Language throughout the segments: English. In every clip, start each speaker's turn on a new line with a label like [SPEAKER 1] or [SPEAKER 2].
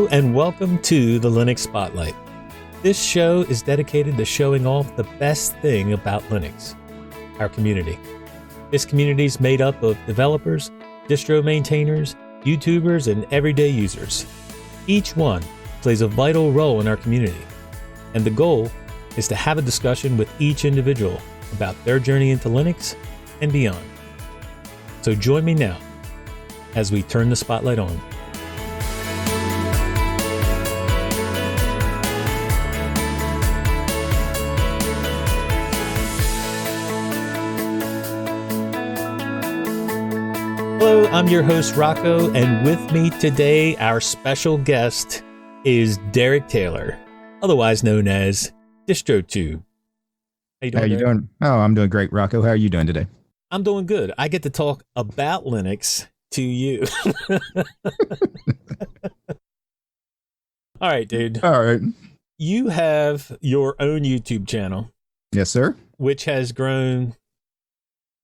[SPEAKER 1] Hello and welcome to the Linux Spotlight. This show is dedicated to showing off the best thing about Linux, our community. This community is made up of developers, distro maintainers, YouTubers, and everyday users. Each one plays a vital role in our community, and the goal is to have a discussion with each individual about their journey into Linux and beyond. So join me now as we turn the spotlight on. Hello, I'm your host Rocco, and with me today, our special guest is Derek Taylor, otherwise known as DistroTube.
[SPEAKER 2] How you doing? Oh, I'm doing great, Rocco. How are you doing today?
[SPEAKER 1] I'm doing good. I get to talk about Linux to you. All right, dude.
[SPEAKER 2] All right.
[SPEAKER 1] You have your own YouTube channel.
[SPEAKER 2] Yes, sir.
[SPEAKER 1] Which has grown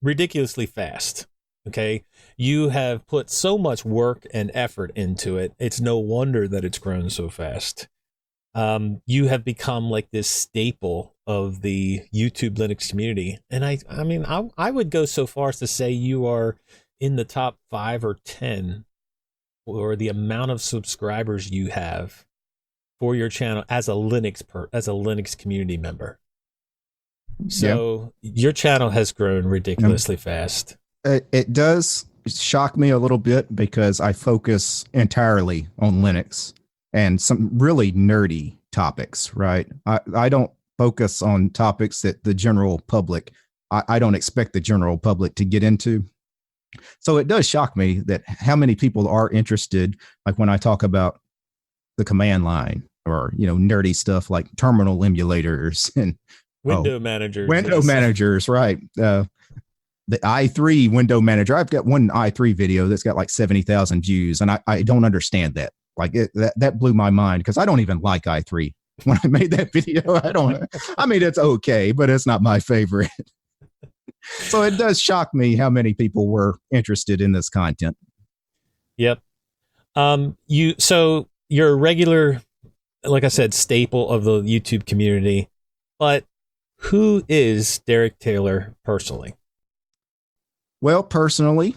[SPEAKER 1] ridiculously fast. Okay. You have put so much work and effort into it. It's no wonder that it's grown so fast. You have become like this staple of the YouTube Linux community. And I would go so far as to say you are in the top 5 or 10 for the amount of subscribers you have for your channel as a Linux community member. So your channel has grown ridiculously fast.
[SPEAKER 2] It does shock me a little bit because I focus entirely on Linux and some really nerdy topics, right? I don't focus on topics that the general public, I don't expect the general public to get into. So it does shock me that how many people are interested, like when I talk about the command line or, nerdy stuff like terminal emulators and
[SPEAKER 1] window managers.
[SPEAKER 2] Window managers, right. The i3 window manager. I've got one i3 video that's got like 70,000 views, and I don't understand that. Like that blew my mind because I don't even like i3. When I made that video, it's okay, but it's not my favorite. So it does shock me how many people were interested in this content.
[SPEAKER 1] Yep. So you're a regular, like I said, staple of the YouTube community, but who is Derek Taylor personally?
[SPEAKER 2] Well, personally,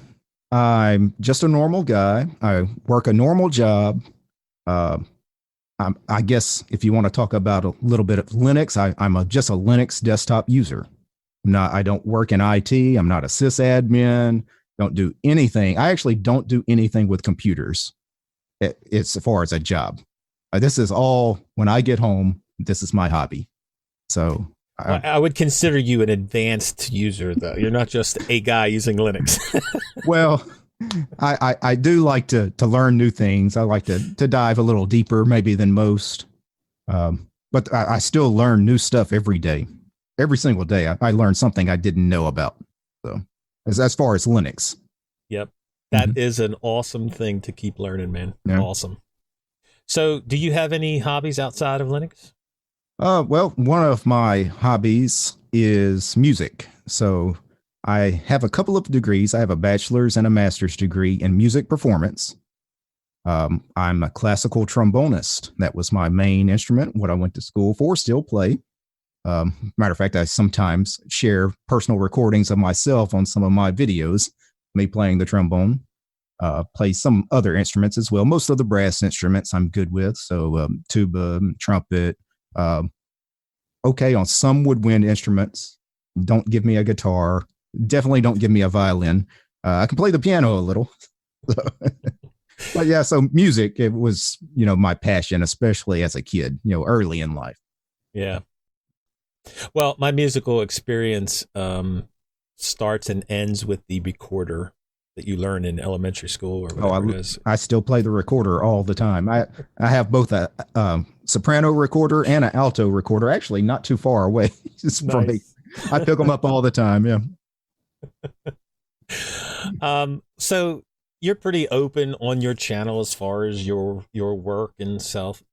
[SPEAKER 2] I'm just a normal guy. I work a normal job. I guess if you want to talk about a little bit of Linux, I'm just a Linux desktop user. I don't work in IT. I'm not a sysadmin. Don't do anything. I actually don't do anything with computers. It's as far as a job. This is all when I get home. This is my hobby. So
[SPEAKER 1] I would consider you an advanced user, though. You're not just a guy using Linux.
[SPEAKER 2] Well, I do like to learn new things. I like to dive a little deeper maybe than most. But I still learn new stuff every day. Every single day, I learn something I didn't know about. So as far as Linux.
[SPEAKER 1] Yep. That is an awesome thing to keep learning, man.
[SPEAKER 2] Yeah.
[SPEAKER 1] Awesome. So do you have any hobbies outside of Linux?
[SPEAKER 2] Well, one of my hobbies is music. So I have a couple of degrees. I have a bachelor's and a master's degree in music performance. I'm a classical trombonist. That was my main instrument, what I went to school for, still play. Matter of fact, I sometimes share personal recordings of myself on some of my videos, me playing the trombone. Play some other instruments as well. Most of the brass instruments I'm good with. So tuba, trumpet, okay on some woodwind instruments. Don't give me a guitar. Definitely don't give me a violin. I can play the piano a little. But yeah, so music, it was, my passion, especially as a kid, early in life.
[SPEAKER 1] Yeah. Well, my musical experience starts and ends with the recorder that you learn in elementary school or whatever it is.
[SPEAKER 2] I still play the recorder all the time. I have both a soprano recorder and an alto recorder, actually not too far away from me. I pick them up all the time. Yeah.
[SPEAKER 1] So you're pretty open on your channel as far as your work and stuff.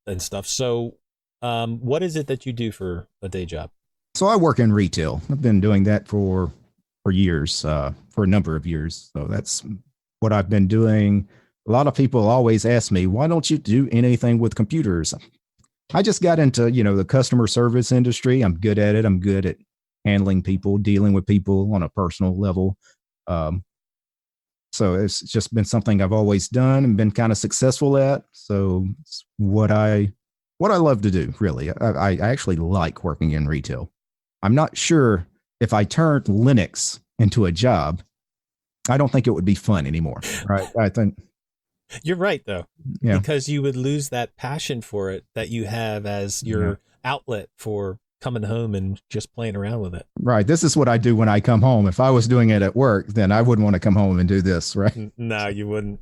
[SPEAKER 1] So what is it that you do for a day job?
[SPEAKER 2] So I work in retail. I've been doing that for years, for a number of years. So that's what I've been doing A lot of people always ask me, why don't you do anything with computers? I just got into, the customer service industry. I'm good at it. I'm good at handling people, dealing with people on a personal level. Um, so it's just been something I've always done and been kind of successful at. So it's what I love to do, really. I actually like working in retail. I'm not sure if I turned Linux into a job, I don't think it would be fun anymore. Right. I think
[SPEAKER 1] You're right, though,
[SPEAKER 2] yeah.
[SPEAKER 1] because you would lose that passion for it that you have as your outlet for coming home and just playing around with it.
[SPEAKER 2] Right. This is what I do when I come home. If I was doing it at work, then I wouldn't want to come home and do this. Right.
[SPEAKER 1] No, you wouldn't.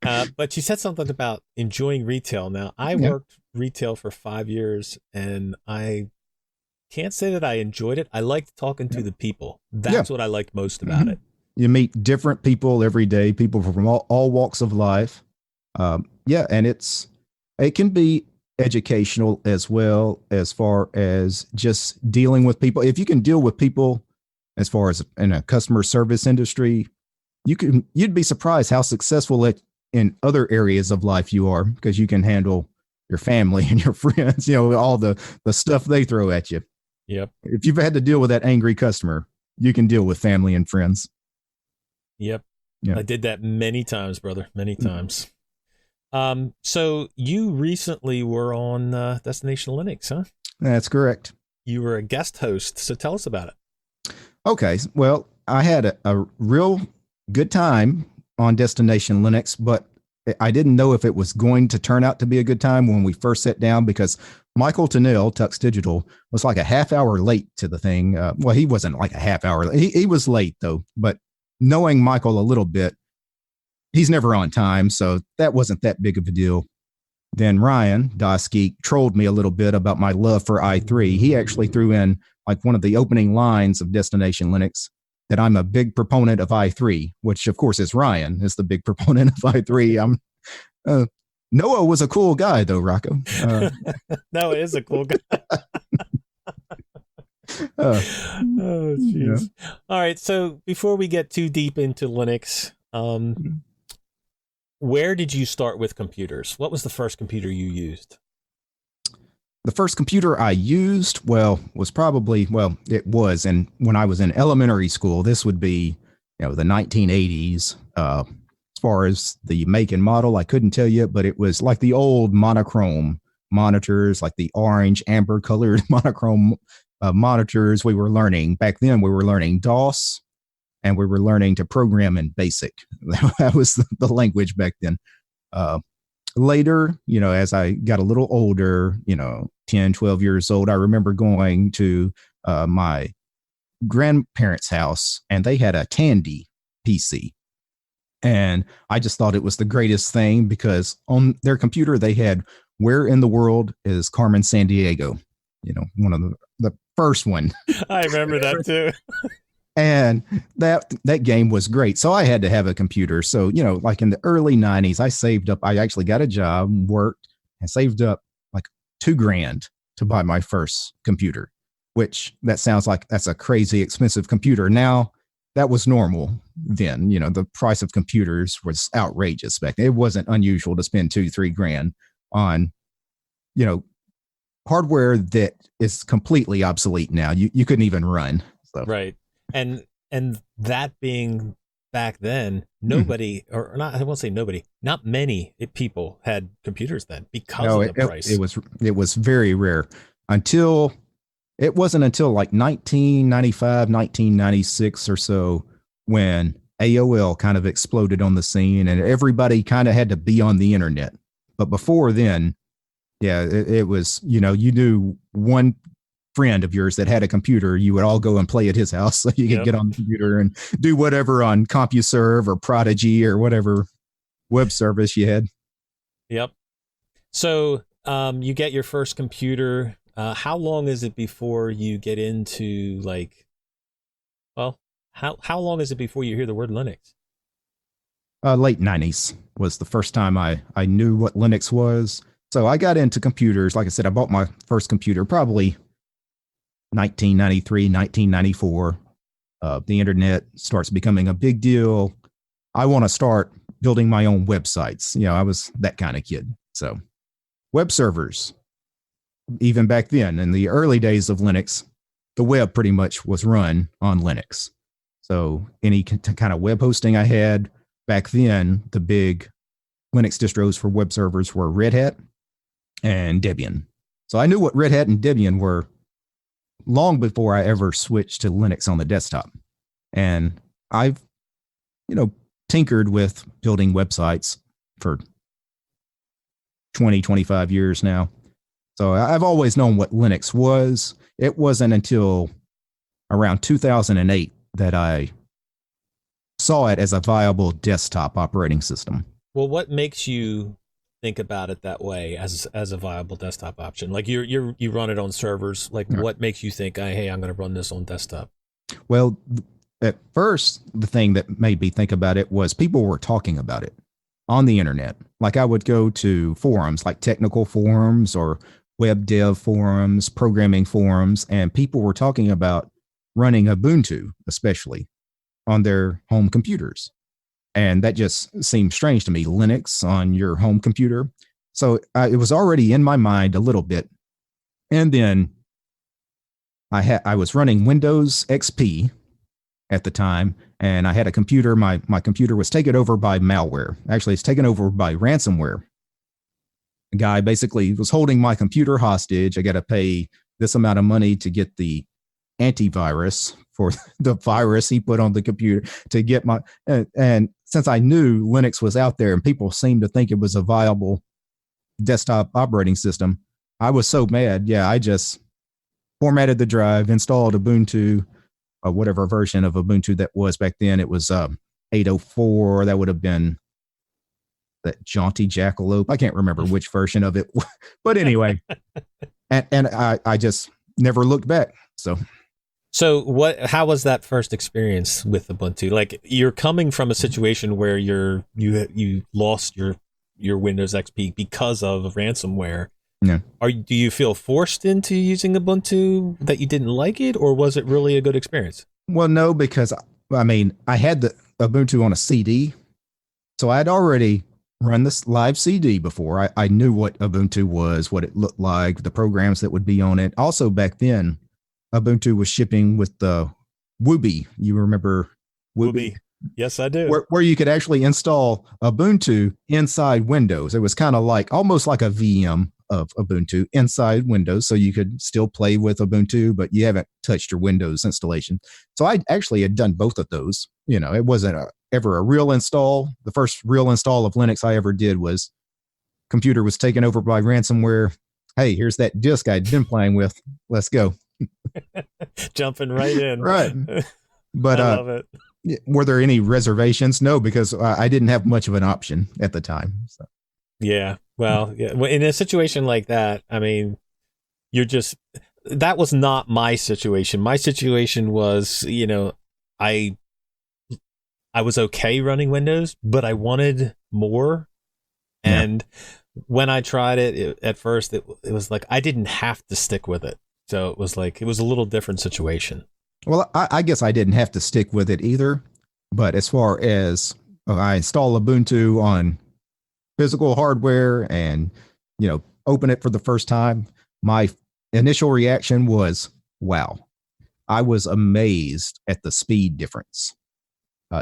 [SPEAKER 1] But you said something about enjoying retail. Now, I worked retail for 5 years, and I can't say that I enjoyed it. I liked talking to the people. That's what I liked most about it.
[SPEAKER 2] You meet different people every day, people from all walks of life. And it can be educational as well, as far as just dealing with people. If you can deal with people as far as in a customer service industry, you'd be surprised how successful in other areas of life you are, because you can handle your family and your friends, all the stuff they throw at you.
[SPEAKER 1] Yep.
[SPEAKER 2] If you've had to deal with that angry customer, you can deal with family and friends.
[SPEAKER 1] Yep. I did that many times, brother, many times. So you recently were on Destination Linux, huh?
[SPEAKER 2] That's correct.
[SPEAKER 1] You were a guest host, so tell us about it.
[SPEAKER 2] Okay. Well, I had a real good time on Destination Linux, but I didn't know if it was going to turn out to be a good time when we first sat down, because Michael Tennell, Tux Digital, was like a half hour late to the thing. Well, he wasn't like a half hour. He was late, though. But knowing Michael a little bit, he's never on time, so that wasn't that big of a deal. Then Ryan Dosky trolled me a little bit about my love for i3. He actually threw in like one of the opening lines of Destination Linux that I'm a big proponent of i3, which of course is Ryan is the big proponent of i3. Noah was a cool guy though, Rocco.
[SPEAKER 1] Noah is a cool guy. Oh, jeez. Yeah. All right. So before we get too deep into Linux, where did you start with computers? What was the first computer you used?
[SPEAKER 2] The first computer I used, it was, and when I was in elementary school, this would be, the 1980s. As far as the make and model, I couldn't tell you, but it was like the old monochrome monitors, like the orange, amber colored monochrome monitors we were learning. Back then, we were learning DOS, and we were learning to program in BASIC. That was the language back then. Later, as I got a little older, 10, 12 years old, I remember going to my grandparents' house, and they had a Tandy PC. And I just thought it was the greatest thing, because on their computer, they had Where in the World is Carmen Sandiego? One of the first one.
[SPEAKER 1] I remember that too.
[SPEAKER 2] And that game was great. So I had to have a computer. So, like in the early 90s, I saved up. I actually got a job, worked, and saved up like $2,000 to buy my first computer, which that sounds like that's a crazy expensive computer. Now, that was normal then. The price of computers was outrageous back then. It wasn't unusual to spend $2,000-3,000 on, hardware that is completely obsolete now. You couldn't even run. So.
[SPEAKER 1] Right. And that being back then, nobody, or not, I won't say nobody, not many people had computers then because of the price.
[SPEAKER 2] It was very rare it wasn't until like 1995, 1996 or so when AOL kind of exploded on the scene and everybody kind of had to be on the internet. But before then, it was, you knew one friend of yours that had a computer, you would all go and play at his house so you could get on the computer and do whatever on CompuServe or Prodigy or whatever web service you had.
[SPEAKER 1] Yep. So you get your first computer. How long is it before you get into how long is it before you hear the word Linux?
[SPEAKER 2] Late 90s was the first time I knew what Linux was. So I got into computers. Like I said, I bought my first computer probably 1993, 1994. The internet starts becoming a big deal. I want to start building my own websites. I was that kind of kid. So web servers, even back then in the early days of Linux, the web pretty much was run on Linux. So any kind of web hosting I had back then, the big Linux distros for web servers were Red Hat and Debian. So I knew what Red Hat and Debian were long before I ever switched to Linux on the desktop. And I've, tinkered with building websites for 20, 25 years now. So I've always known what Linux was. It wasn't until around 2008 that I saw it as a viable desktop operating system.
[SPEAKER 1] Well, what makes you think about it that way as a viable desktop option? Like you run it on servers. Like what makes you think, hey, I'm going to run this on desktop?
[SPEAKER 2] Well, at first, the thing that made me think about it was people were talking about it on the internet. Like I would go to forums like technical forums or web dev forums, programming forums, and people were talking about running Ubuntu, especially on their home computers. And that just seemed strange to me, Linux on your home computer. So it was already in my mind a little bit. And then I was running Windows XP at the time, and I had a computer. My computer was taken over by malware. Actually, it's taken over by ransomware. A guy basically was holding my computer hostage. I got to pay this amount of money to get the antivirus for the virus he put on the computer to get my, and since I knew Linux was out there and people seemed to think it was a viable desktop operating system, I was so mad. Yeah, I just formatted the drive, installed Ubuntu, whatever version of Ubuntu that was back then. It was 804. That would have been that jaunty jackalope. I can't remember which version of it, but anyway, and I just never looked back. So
[SPEAKER 1] how was that first experience with Ubuntu? Like you're coming from a situation where you lost your Windows XP because of ransomware.
[SPEAKER 2] Yeah.
[SPEAKER 1] Do you feel forced into using Ubuntu that you didn't like it, or was it really a good experience?
[SPEAKER 2] Well, no, because I had the Ubuntu on a CD, so I had already run this live CD before. I knew what Ubuntu was, what it looked like, the programs that would be on it. Also, back then, Ubuntu was shipping with the Wooby. You remember Wooby?
[SPEAKER 1] Yes, I do.
[SPEAKER 2] Where you could actually install Ubuntu inside Windows. It was kind of like almost like a VM of Ubuntu inside Windows, so you could still play with Ubuntu, but you haven't touched your Windows installation. So I actually had done both of those. It wasn't ever a real install. The first real install of Linux I ever did was computer was taken over by ransomware. Hey, here's that disk I'd been playing with. Let's go.
[SPEAKER 1] Jumping right in.
[SPEAKER 2] Right. But
[SPEAKER 1] I love it.
[SPEAKER 2] Were there any reservations? No, because I didn't have much of an option at the time. So.
[SPEAKER 1] Yeah. Well, yeah. In a situation like that, that was not my situation. My situation was, I was okay running Windows, but I wanted more. And when I tried it at first, it was like I didn't have to stick with it. So it was a little different situation.
[SPEAKER 2] Well, I guess I didn't have to stick with it either. But as far as I install Ubuntu on physical hardware and, open it for the first time, my initial reaction was, wow. I was amazed at the speed difference.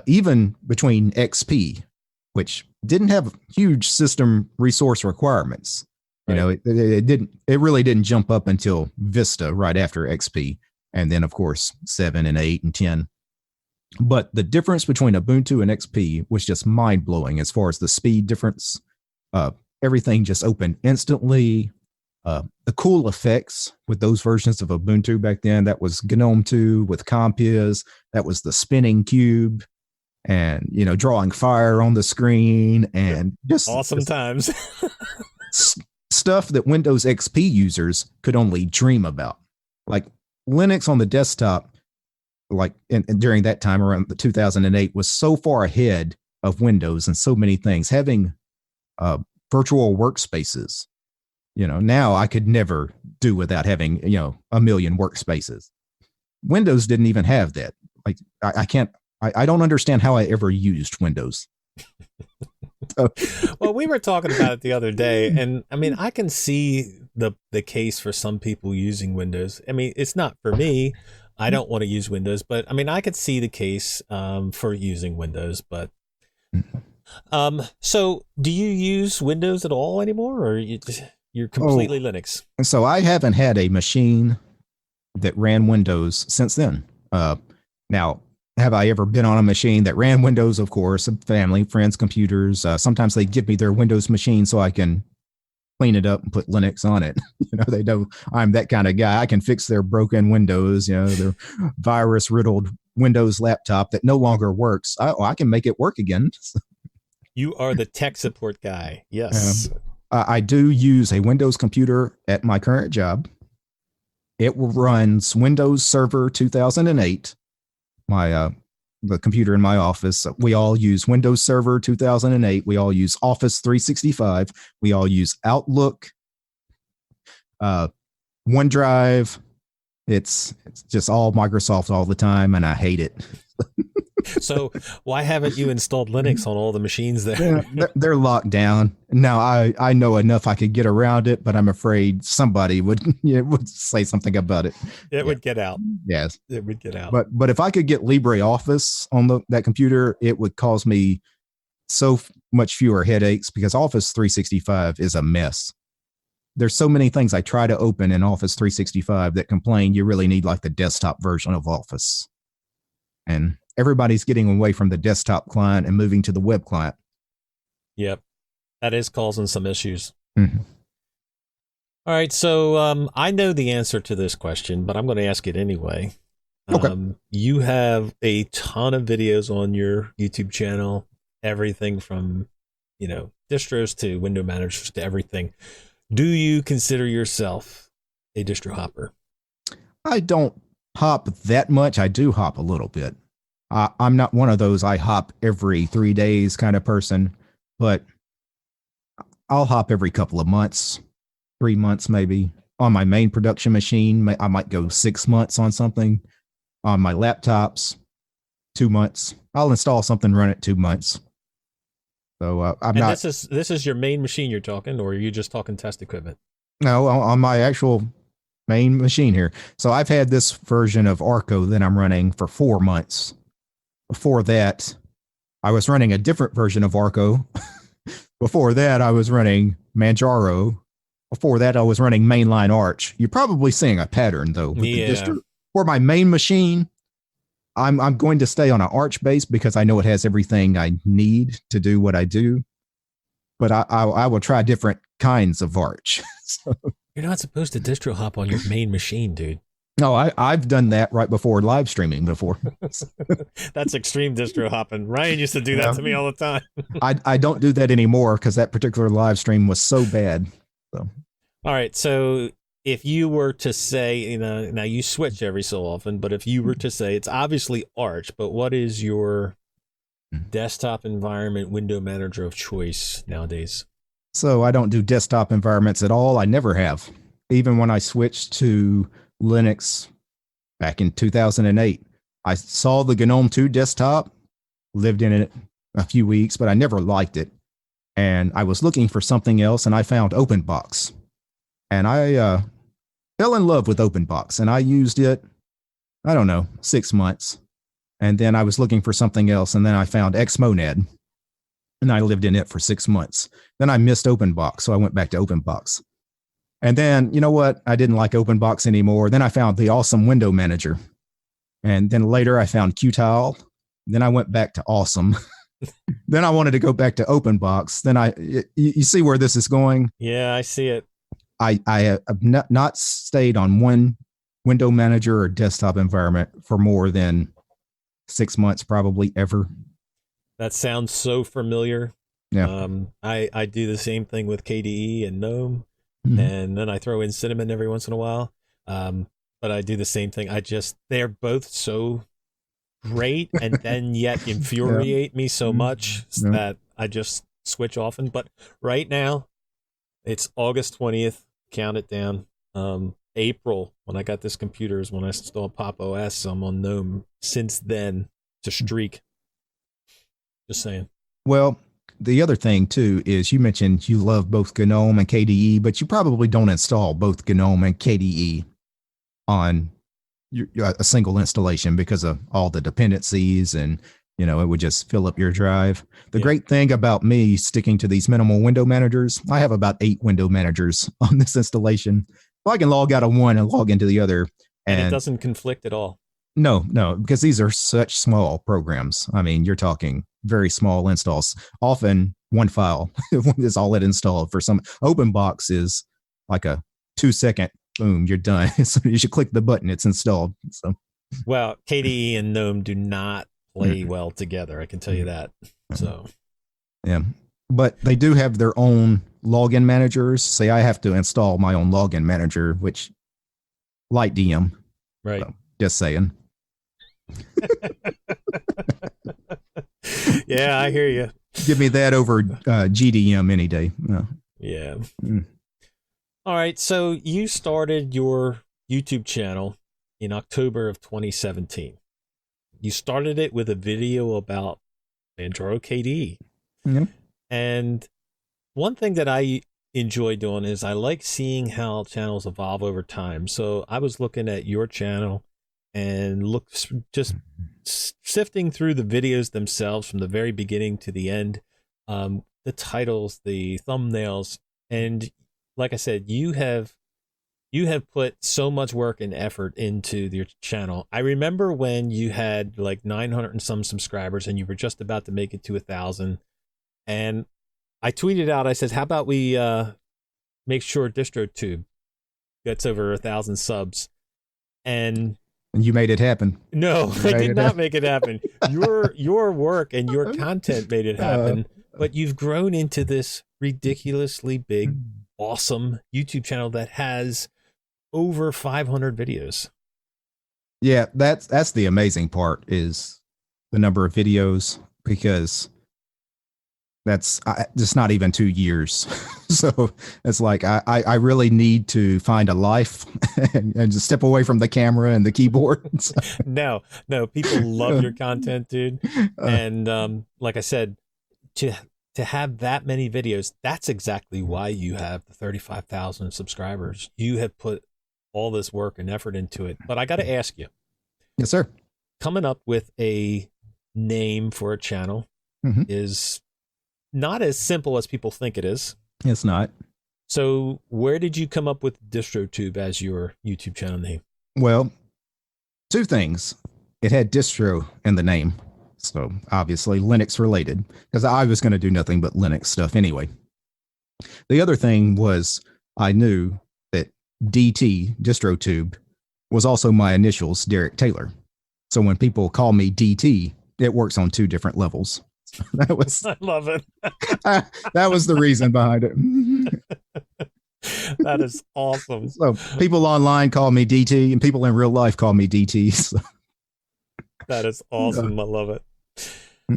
[SPEAKER 2] Even between XP, which didn't have huge system resource requirements. Right. It really didn't jump up until Vista right after XP. And then, of course, 7 and 8 and 10. But the difference between Ubuntu and XP was just mind blowing as far as the speed difference. Everything just opened instantly. The cool effects with those versions of Ubuntu back then, that was GNOME 2 with Compiz. That was the spinning cube and, drawing fire on the screen and just
[SPEAKER 1] awesome times.
[SPEAKER 2] Stuff that Windows XP users could only dream about. Like Linux on the desktop, during that time around the 2008 was so far ahead of Windows and so many things. Having virtual workspaces, now I could never do without having, a million workspaces. Windows didn't even have that. Like I don't understand how I ever used Windows So,
[SPEAKER 1] Well, we were talking about it the other day, and I mean, I can see the case for some people using Windows. I mean, it's not for me. I don't want to use Windows, but I mean, I could see the case for using Windows. But so do you use Windows at all anymore, or you're
[SPEAKER 2] oh,
[SPEAKER 1] completely Linux?
[SPEAKER 2] so I haven't had a machine that ran Windows since then. Now, have I ever been on a machine that ran Windows? Of course, family, friends, computers. Sometimes they give me their Windows machine so I can clean it up and put Linux on it. They know I'm that kind of guy. I can fix their broken Windows, their virus riddled Windows laptop that no longer works. I can make it work again.
[SPEAKER 1] You are the tech support guy. Yes.
[SPEAKER 2] I do use a Windows computer at my current job. It runs Windows Server 2008. The computer in my office. We all use Windows Server 2008. We all use Office 365. We all use Outlook, OneDrive. It's just all Microsoft all the time, and I hate it.
[SPEAKER 1] So why haven't you installed Linux on all the machines there?
[SPEAKER 2] They're locked down. Now, I know enough I could get around it, but I'm afraid somebody would say something about it.
[SPEAKER 1] It would get out.
[SPEAKER 2] Yes.
[SPEAKER 1] It would get out.
[SPEAKER 2] But if I could get LibreOffice on that computer, it would cause me so much fewer headaches because Office 365 is a mess. There's so many things I try to open in Office 365 that complain you really need like the desktop version of Office. And everybody's getting away from the desktop client and moving to the web client.
[SPEAKER 1] Yep. That is causing some issues.
[SPEAKER 2] Mm-hmm.
[SPEAKER 1] All right. So I know the answer to this question, but I'm going to ask it anyway.
[SPEAKER 2] Okay.
[SPEAKER 1] You have a ton of videos on your YouTube channel, everything from, distros to window managers to everything. Do you consider yourself a distro hopper?
[SPEAKER 2] I don't hop that much. I do hop a little bit. I'm not one of those I hop every 3 days kind of person, but I'll hop every couple of months, 3 months maybe. On my main production machine, I might go 6 months on something. On my laptops, 2 months. I'll install something, run it 2 months. So
[SPEAKER 1] This is your main machine you're talking, or are you just talking test equipment?
[SPEAKER 2] No, on my actual main machine here. So I've had this version of Arco that I'm running for 4 months. Before that, I was running a different version of Arco. Before that, I was running Manjaro. Before that, I was running Mainline Arch. You're probably seeing a pattern, though. With the distro. For my main machine, I'm going to stay on an Arch base because I know it has everything I need to do what I do. But I will try different kinds of Arch. So,
[SPEAKER 1] you're not supposed to distro hop on your main machine, dude.
[SPEAKER 2] No, I've done that right before live streaming before.
[SPEAKER 1] That's extreme distro hopping. Ryan used to do that to me all the time.
[SPEAKER 2] I don't do that anymore because that particular live stream was so bad. So.
[SPEAKER 1] All right. So if you were to say, now you switch every so often, but if you were to say, it's obviously Arch, but what is your desktop environment window manager of choice nowadays?
[SPEAKER 2] So I don't do desktop environments at all. I never have. Even when I switched to Linux back in 2008, I saw the GNOME 2 desktop, lived in it a few weeks, but I never liked it. And I was looking for something else, and I found OpenBox. And I fell in love with OpenBox, and I used it, 6 months. And then I was looking for something else, and then I found Xmonad, and I lived in it for 6 months. Then I missed OpenBox, so I went back to OpenBox. And then, you know what? I didn't like OpenBox anymore. Then I found the awesome window manager. And then later I found Qtile. Then I went back to awesome. Then I wanted to go back to OpenBox. Then you see where this is going?
[SPEAKER 1] Yeah, I see it.
[SPEAKER 2] I have not stayed on one window manager or desktop environment for more than 6 months, probably ever.
[SPEAKER 1] That sounds so familiar.
[SPEAKER 2] Yeah.
[SPEAKER 1] I do the same thing with KDE and GNOME.
[SPEAKER 2] Mm-hmm.
[SPEAKER 1] And then I throw in Cinnamon every once in a while. But I do the same thing. They're both so great and then yet infuriate me so much that I just switch often. But right now, it's August 20th. Count it down. April, when I got this computer, is when I installed Pop OS. I'm on GNOME. Since then, it's a streak. Just saying.
[SPEAKER 2] Well, the other thing too is you mentioned you love both GNOME and KDE, but you probably don't install both GNOME and KDE on a single installation because of all the dependencies, and it would just fill up your drive. The great thing about me sticking to these minimal window managers, I have about 8 window managers on this installation. So I can log out of one and log into the other,
[SPEAKER 1] and it doesn't conflict at all.
[SPEAKER 2] No, because these are such small programs. I mean, you're talking very small installs. Often one file is all it installed. For some, OpenBox is like a 2-second, boom, you're done. So you should click the button, it's installed. So,
[SPEAKER 1] well, KDE and GNOME do not play well together. I can tell you that. So,
[SPEAKER 2] yeah, but they do have their own login managers. Say I have to install my own login manager, which light DM.
[SPEAKER 1] Right.
[SPEAKER 2] So, just saying.
[SPEAKER 1] Yeah, I hear you.
[SPEAKER 2] Give me that over GDM any day. No.
[SPEAKER 1] Yeah. All right. So you started your YouTube channel in October of 2017. You started it with a video about Manjaro KDE.
[SPEAKER 2] Yep.
[SPEAKER 1] And one thing that I enjoy doing is I like seeing how channels evolve over time. So I was looking at your channel and just sifting through the videos themselves from the very beginning to the end, the titles, the thumbnails, and like I said, you have put so much work and effort into your channel. I remember when you had like 900 and some subscribers and you were just about to make it to 1,000, and I tweeted out, I said, how about we make sure DistroTube gets over 1,000 subs? And
[SPEAKER 2] you made it happen.
[SPEAKER 1] No, I did not make it happen. Your work and your content made it happen. But you've grown into this ridiculously big, awesome YouTube channel that has over 500 videos.
[SPEAKER 2] Yeah, that's the amazing part, is the number of videos, because that's just not even 2 years. So it's like I really need to find a life and just step away from the camera and the keyboard.
[SPEAKER 1] No, people love your content, dude. And like I said, to have that many videos, that's exactly why you have the 35,000 subscribers. You have put all this work and effort into it. But I got to ask you.
[SPEAKER 2] Yes, sir.
[SPEAKER 1] Coming up with a name for a channel is not as simple as people think it is.
[SPEAKER 2] It's not.
[SPEAKER 1] So where did you come up with DistroTube as your YouTube channel name?
[SPEAKER 2] Well, 2 things. It had distro in the name, so obviously Linux related, because I was going to do nothing but Linux stuff anyway. The other thing was I knew that DT, DistroTube, was also my initials, Derek Taylor. So when people call me DT, it works on 2 different levels. That was,
[SPEAKER 1] I love it.
[SPEAKER 2] That was the reason behind it.
[SPEAKER 1] That is awesome.
[SPEAKER 2] So people online call me DT, and people in real life call me DT. So.
[SPEAKER 1] That is awesome. I love it.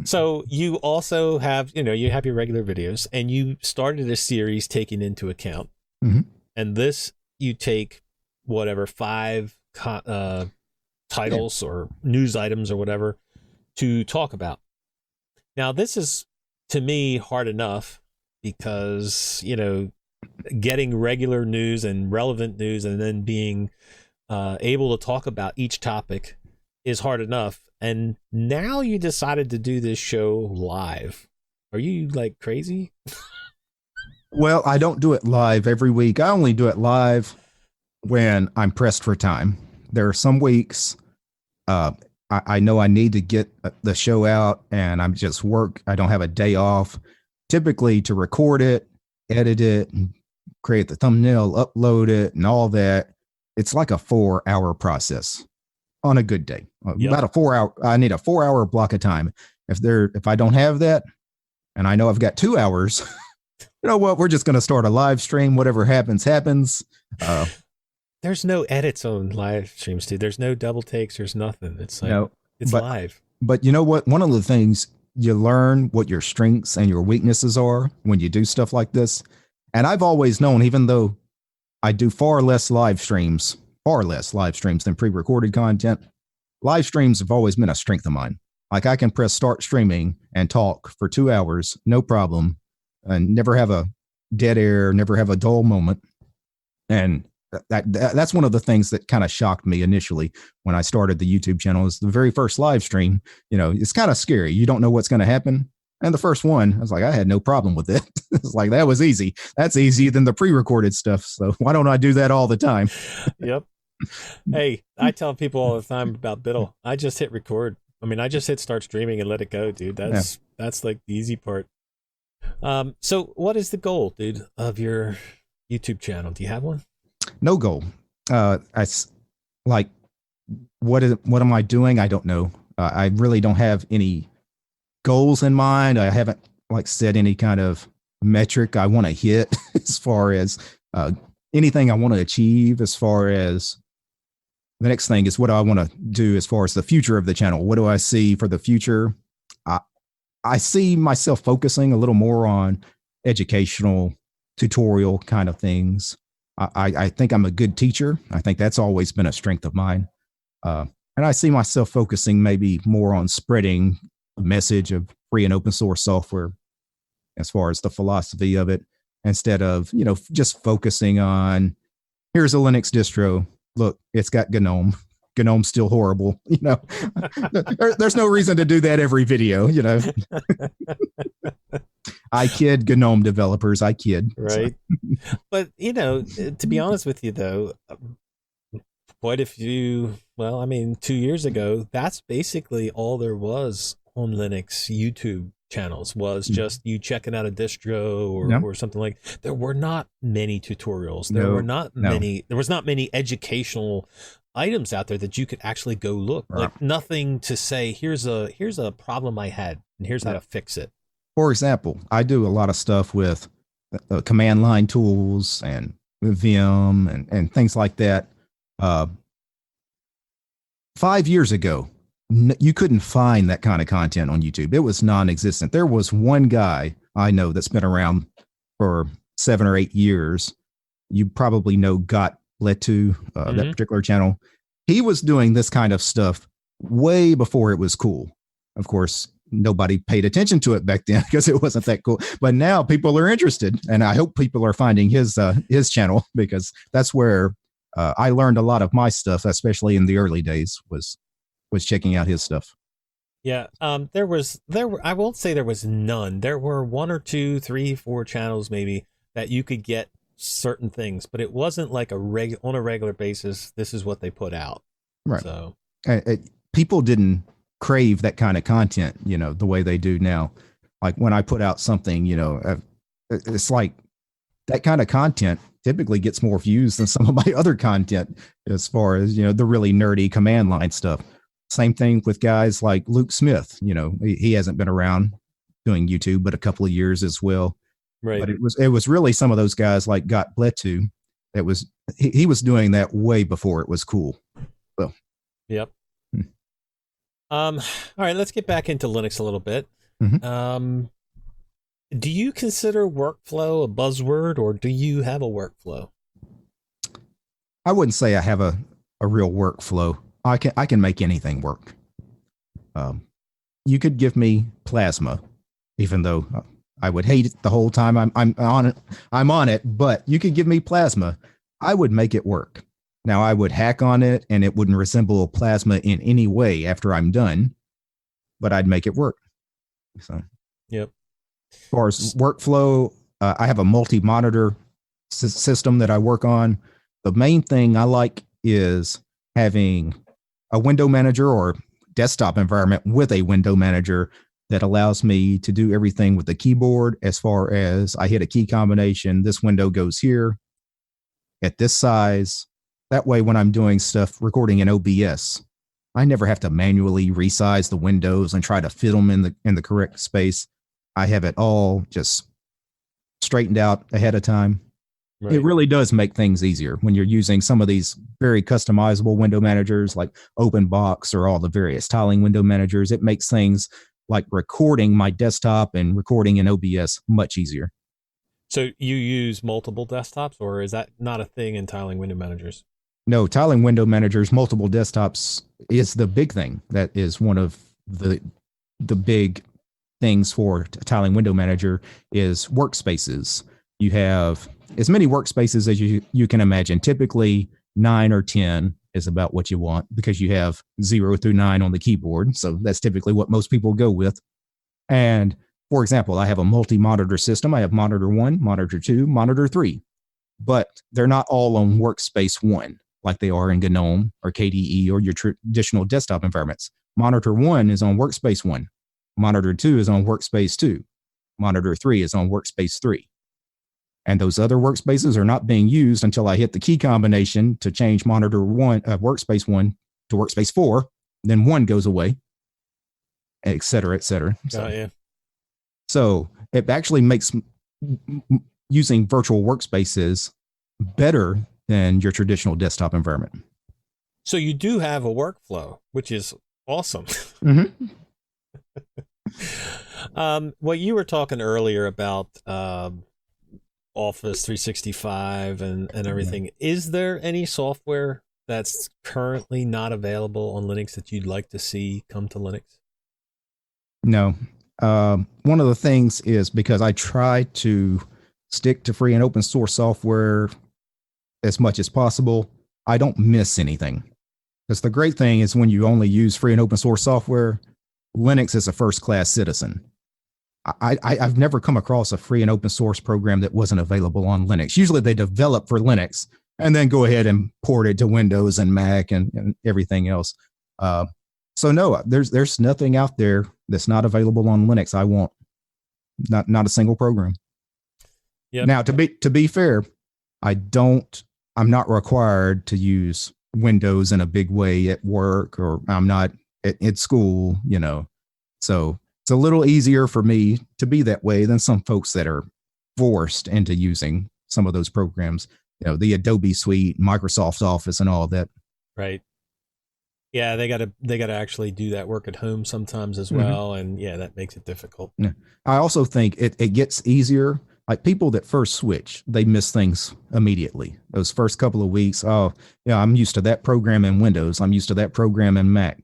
[SPEAKER 1] So you also have, you have your regular videos, and you started a series taking into account. And this, you take whatever 5 titles or news items or whatever to talk about. Now, this is, to me, hard enough because, getting regular news and relevant news and then being able to talk about each topic is hard enough. And now you decided to do this show live. Are you like crazy?
[SPEAKER 2] Well, I don't do it live every week. I only do it live when I'm pressed for time. There are some weeks I know I need to get the show out and I'm just work. I don't have a day off, typically to record it, edit it, and create the thumbnail, upload it, and all that. It's like a 4-hour process on a good day. Yep. About a 4-hour. I need a 4-hour block of time. If I don't have that, and I know I've got 2 hours, you know what? We're just going to start a live stream. Whatever happens, happens.
[SPEAKER 1] There's no edits on live streams, dude. There's no double takes. There's nothing. It's like, it's live. But
[SPEAKER 2] you know what? One of the things you learn what your strengths and your weaknesses are when you do stuff like this. And I've always known, even though I do far less live streams than pre-recorded content, live streams have always been a strength of mine. Like I can press start streaming and talk for 2 hours, no problem, and never have a dead air, never have a dull moment. And that's one of the things that kind of shocked me initially when I started the YouTube channel. Is the very first live stream. It's kind of scary. You don't know what's going to happen. And the first one, I was like, I had no problem with it. It's like, that was easy. That's easier than the pre-recorded stuff. So why don't I do that all the time?
[SPEAKER 1] Yep. Hey, I tell people all the time about Biddle. I just hit record. I mean, I just hit start streaming and let it go, dude. That's like the easy part. So what is the goal, dude, of your YouTube channel? Do you have one?
[SPEAKER 2] No goal. Like, what am I doing? I don't know. I really don't have any goals in mind. I haven't set any kind of metric I want to hit as far as anything I want to achieve. As far as the next thing is, what do I want to do as far as the future of the channel? What do I see for the future? I see myself focusing a little more on educational tutorial kind of things. I think I'm a good teacher. I think that's always been a strength of mine. And I see myself focusing maybe more on spreading the message of free and open source software as far as the philosophy of it, instead of, just focusing on, here's a Linux distro. Look, it's got GNOME. GNOME's still horrible. There's no reason to do that every video, I kid GNOME developers. I kid.
[SPEAKER 1] Right. So. But, to be honest with you, though, quite a few, 2 years ago, that's basically all there was on Linux YouTube channels, was just you checking out a distro or something like. There were not many tutorials. There was not many educational items out there that you could actually go look. Like nothing to say, here's a problem I had and here's how to fix it.
[SPEAKER 2] For example, I do a lot of stuff with command line tools and Vim and things like that. 5 years ago, you couldn't find that kind of content on YouTube. It was non-existent. There was one guy I know that's been around for 7 or 8 years. You probably know Got Letu, that particular channel. He was doing this kind of stuff way before it was cool. Of course, nobody paid attention to it back then because it wasn't that cool. But now people are interested, and I hope people are finding his channel, because that's where I learned a lot of my stuff, especially in the early days, was checking out his stuff.
[SPEAKER 1] Yeah. There were, I won't say there was none. There were 1 or 2, 3, 4 channels maybe that you could get certain things, but it wasn't like on a regular basis. This is what they put out.
[SPEAKER 2] Right.
[SPEAKER 1] So
[SPEAKER 2] people didn't crave that kind of content, the way they do now. Like when I put out something, it's like that kind of content typically gets more views than some of my other content, as far as, the really nerdy command line stuff. Same thing with guys like Luke Smith. He hasn't been around doing YouTube but a couple of years as well.
[SPEAKER 1] Right.
[SPEAKER 2] But it was really some of those guys like Got Bletu that was he was doing that way before it was cool. So.
[SPEAKER 1] Yep. All right, let's get back into Linux a little bit. Do you consider workflow a buzzword, or do you have a workflow?
[SPEAKER 2] I wouldn't say I have a real workflow. I can make anything work. You could give me Plasma, even though I would hate it the whole time I'm on it, but you could give me Plasma. I would make it work. Now, I would hack on it and it wouldn't resemble Plasma in any way after I'm done, but I'd make it work. So,
[SPEAKER 1] yep.
[SPEAKER 2] As far as workflow, I have a multi-monitor system that I work on. The main thing I like is having a window manager or desktop environment with a window manager that allows me to do everything with the keyboard. As far as I hit a key combination, this window goes here at this size. That way, when I'm doing stuff, recording in OBS, I never have to manually resize the windows and try to fit them in the correct space. I have it all just straightened out ahead of time. Right. It really does make things easier when you're using some of these very customizable window managers like OpenBox or all the various tiling window managers. It makes things like recording my desktop and recording in OBS much easier.
[SPEAKER 1] So you use multiple desktops, or is that not a thing in tiling window managers?
[SPEAKER 2] No, tiling window managers, multiple desktops is the big thing. That is one of the the big things for tiling window manager is workspaces. You have as many workspaces as you can imagine. Typically 9 or 10 is about what you want because you have 0 through 9 on the keyboard. So that's typically what most people go with. And for example, I have a multi-monitor system. I have monitor 1, monitor 2, monitor 3, but they're not all on workspace 1 like they are in GNOME or KDE or your traditional desktop environments. Monitor 1 is on workspace 1. Monitor 2 is on workspace 2. Monitor 3 is on workspace 3. And those other workspaces are not being used until I hit the key combination to change monitor 1, workspace 1 to workspace 4. Then 1 goes away, et cetera, et cetera. So it actually makes using virtual workspaces better than your traditional desktop environment.
[SPEAKER 1] So you do have a workflow, which is awesome.
[SPEAKER 2] Mm-hmm.
[SPEAKER 1] What you were talking earlier about Office 365 and everything, is there any software that's currently not available on Linux that you'd like to see come to Linux?
[SPEAKER 2] No. One of the things is because I try to stick to free and open source software as much as possible, I don't miss anything. Because the great thing is when you only use free and open source software, Linux is a first-class citizen. I've never come across a free and open source program that wasn't available on Linux. Usually they develop for Linux and then go ahead and port it to Windows and Mac and everything else. So no, there's nothing out there that's not available on Linux. I want not a single program. Yep. Now, to be fair, I'm not required to use Windows in a big way at work, or I'm not at school, so it's a little easier for me to be that way than some folks that are forced into using some of those programs, the Adobe Suite, Microsoft Office and all that.
[SPEAKER 1] Right. Yeah, they gotta actually do that work at home sometimes as well. Mm-hmm. And yeah, that makes it difficult.
[SPEAKER 2] Yeah. I also think it gets easier. Like people that first switch, they miss things immediately. Those first couple of weeks, I'm used to that program in Windows. I'm used to that program in Mac.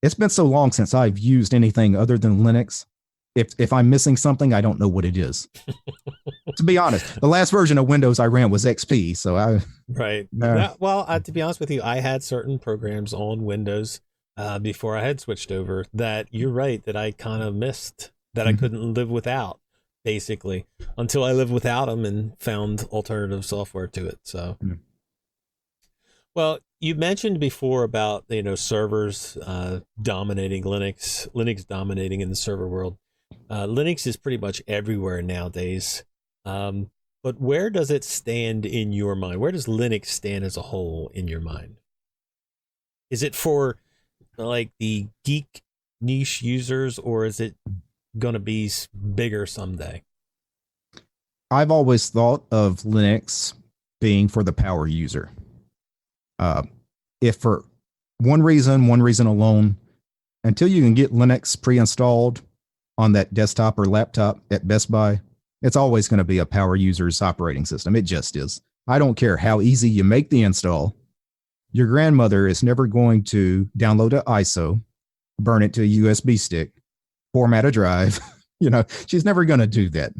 [SPEAKER 2] It's been so long since I've used anything other than Linux. If I'm missing something, I don't know what it is. To be honest, the last version of Windows I ran was XP. So
[SPEAKER 1] right. To be honest with you, I had certain programs on Windows before I had switched over that you're right that I kind of missed that I couldn't live without. Basically, until I lived without them and found alternative software to it. So, Well, you mentioned before about servers dominating Linux dominating in the server world. Linux is pretty much everywhere nowadays. But where does it stand in your mind? Where does Linux stand as a whole in your mind? Is it for like the geek niche users, or is it going to be bigger someday?
[SPEAKER 2] I've always thought of Linux being for the power user. If for one reason alone, until you can get Linux pre-installed on that desktop or laptop at Best Buy, it's always going to be a power user's operating system. It just is. I don't care how easy you make the install. Your grandmother is never going to download an ISO, burn it to a USB stick, format a drive. She's never going to do that.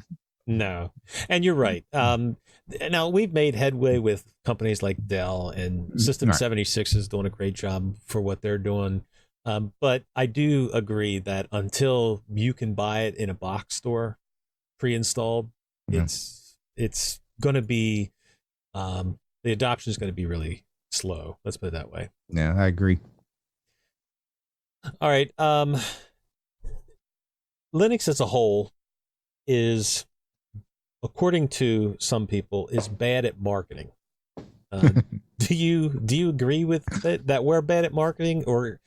[SPEAKER 1] No. And you're right. Now we've made headway with companies like Dell, and System 76 is doing a great job for what they're doing. But I do agree that until you can buy it in a box store pre-installed, it's going to be, the adoption is going to be really slow. Let's put it that way.
[SPEAKER 2] Yeah, I agree.
[SPEAKER 1] All right. Linux as a whole is, according to some people, is bad at marketing. Do you agree with that we're bad at marketing, or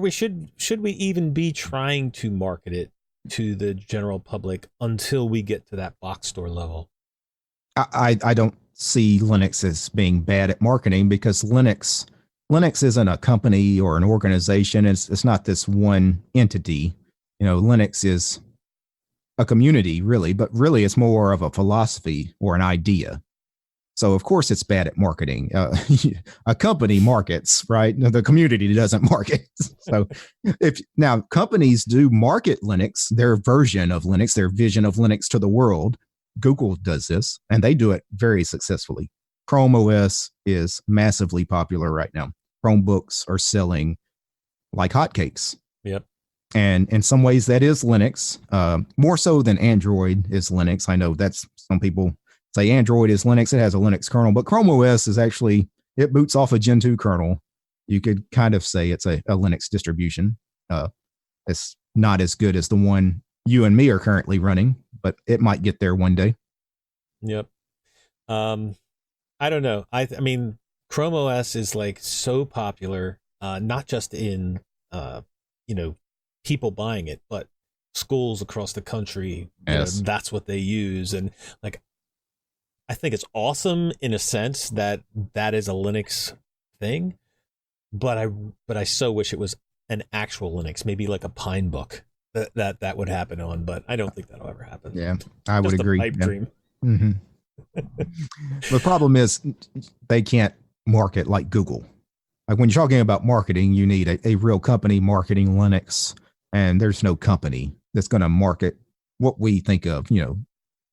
[SPEAKER 1] should we even be trying to market it to the general public until we get to that box store level?
[SPEAKER 2] I don't see Linux as being bad at marketing, because Linux isn't a company or an organization. It's not this one entity. Linux is a community, really, but really it's more of a philosophy or an idea. So of course it's bad at marketing. A company markets, right? The community doesn't market. So if now companies do market Linux, their version of Linux, their vision of Linux to the world, Google does this and they do it very successfully. Chrome OS is massively popular right now. Chromebooks are selling like hotcakes.
[SPEAKER 1] Yep.
[SPEAKER 2] And in some ways that is Linux, more so than Android is Linux. I know that's some people say Android is Linux. It has a Linux kernel, but Chrome OS is actually, it boots off a Gen 2 kernel. You could kind of say it's a Linux distribution. It's not as good as the one you and me are currently running, but it might get there one day.
[SPEAKER 1] Yep. I don't know. I mean, Chrome OS is like so popular, not just in, people buying it, but schools across the country.
[SPEAKER 2] Yes.
[SPEAKER 1] That's what they use. And like, I think it's awesome in a sense that is a Linux thing, but I so wish it was an actual Linux, maybe like a Pine Book that would happen on, but I don't think that'll ever happen.
[SPEAKER 2] Yeah, I would agree.
[SPEAKER 1] A pipe dream.
[SPEAKER 2] Mm-hmm. The problem is they can't market like Google. Like when you're talking about marketing, you need a real company marketing Linux, and there's no company that's going to market what we think of,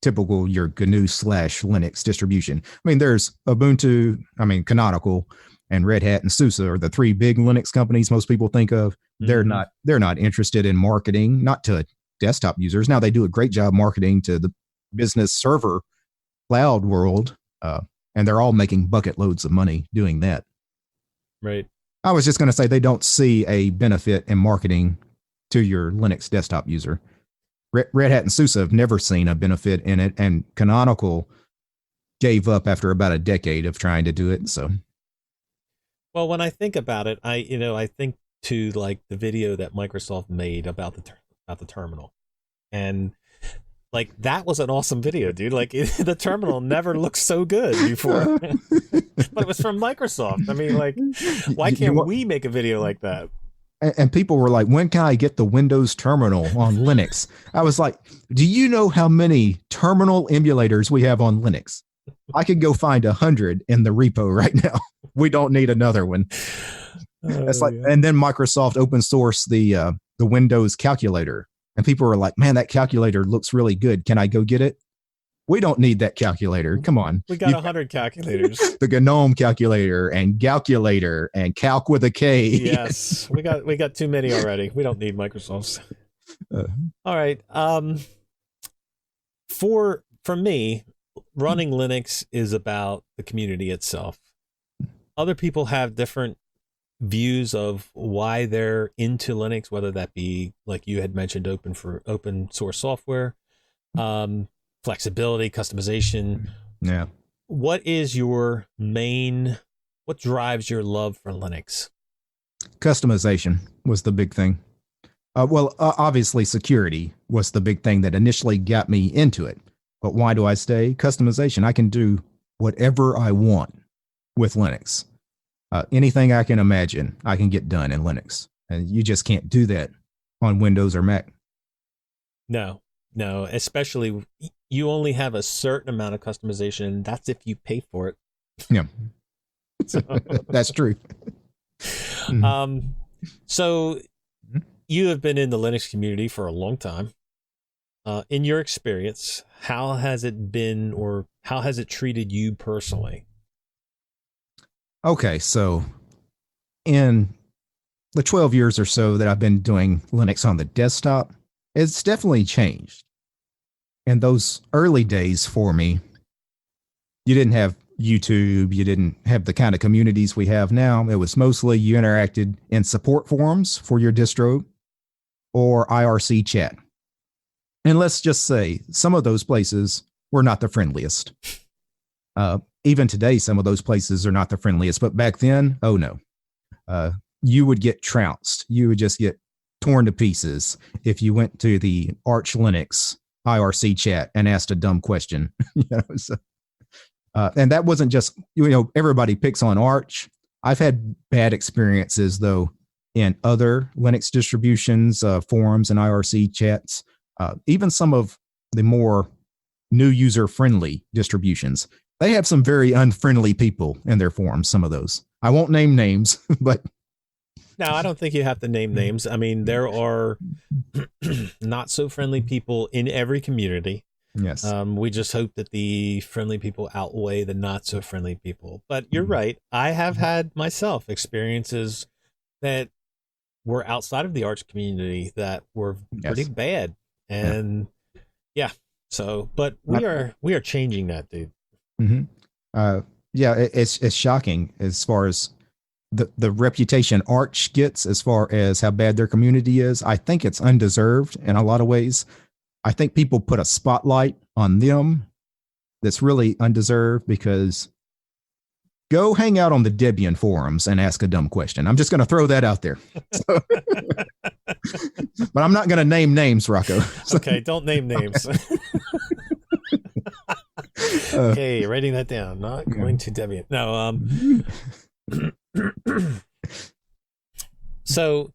[SPEAKER 2] typical your GNU/Linux distribution. I mean, there's Ubuntu, Canonical, and Red Hat and SUSE are the three big Linux companies most people think of. Mm-hmm. They're not interested in marketing, not to desktop users. Now they do a great job marketing to the business server cloud world, and they're all making bucket loads of money doing that.
[SPEAKER 1] Right.
[SPEAKER 2] I was just going to say they don't see a benefit in marketing to your Linux desktop user. Red Hat and SUSE have never seen a benefit in it, and Canonical gave up after about a decade of trying to do it. So,
[SPEAKER 1] well, when I think about it, I think to like the video that Microsoft made about the terminal, and like that was an awesome video, dude. Like the terminal never looked so good before, but it was from Microsoft. I mean, like, why can't we make a video like that?
[SPEAKER 2] And people were like, when can I get the Windows terminal on Linux? I was like, do you know how many terminal emulators we have on Linux? I could go find 100 in the repo right now. We don't need another one. That's like, yeah. And then Microsoft open sourced the Windows calculator, and people were like, man, that calculator looks really good. Can I go get it? We don't need that calculator. Come on.
[SPEAKER 1] We got 100 calculators.
[SPEAKER 2] The GNOME calculator and Galculator and Calc with a K.
[SPEAKER 1] Yes. We got too many already. We don't need Microsoft's. All right. For me, running Linux is about the community itself. Other people have different views of why they're into Linux, whether that be like you had mentioned, open source software, flexibility, customization.
[SPEAKER 2] Yeah.
[SPEAKER 1] What drives your love for Linux?
[SPEAKER 2] Customization was the big thing. Obviously security was the big thing that initially got me into it. But why do I stay? Customization. I can do whatever I want with Linux. Anything I can imagine, I can get done in Linux. And you just can't do that on Windows or Mac. No,
[SPEAKER 1] especially you only have a certain amount of customization, and that's if you pay for it.
[SPEAKER 2] Yeah, so. That's true.
[SPEAKER 1] So you have been in the Linux community for a long time. In your experience, how has it been, or how has it treated you personally?
[SPEAKER 2] Okay, so in the 12 years or so that I've been doing Linux on the desktop, it's definitely changed. In those early days for me, you didn't have YouTube, you didn't have the kind of communities we have now. It was mostly you interacted in support forums for your distro or IRC chat. And let's just say some of those places were not the friendliest. Even today, some of those places are not the friendliest, but back then, oh no. You would get trounced. You would just get torn to pieces if you went to the Arch Linux IRC chat and asked a dumb question. And that wasn't just, everybody picks on Arch. I've had bad experiences, though, in other Linux distributions, forums and IRC chats, even some of the more new user-friendly distributions. They have some very unfriendly people in their forums. Some of those I won't name names, but
[SPEAKER 1] No, I don't think you have to name names. I mean, there are not so friendly people in every community.
[SPEAKER 2] yes,
[SPEAKER 1] We just hope that the friendly people outweigh the not so friendly people. But you're right. I have had myself experiences that were outside of the arts community that were pretty
[SPEAKER 2] yes,
[SPEAKER 1] bad.
[SPEAKER 2] yeah.
[SPEAKER 1] And yeah, so but we are changing that, dude.
[SPEAKER 2] Mm-hmm. Yeah, it's shocking as far as the reputation Arch gets as far as how bad their community is. I think it's undeserved in a lot of ways. I think people put a spotlight on them that's really undeserved because go hang out on the Debian forums and ask a dumb question. I'm just going to throw that out there. So, but I'm not going to name names, Rocco.
[SPEAKER 1] Okay, don't name names. Okay, writing that down. Not going to Debian. No, so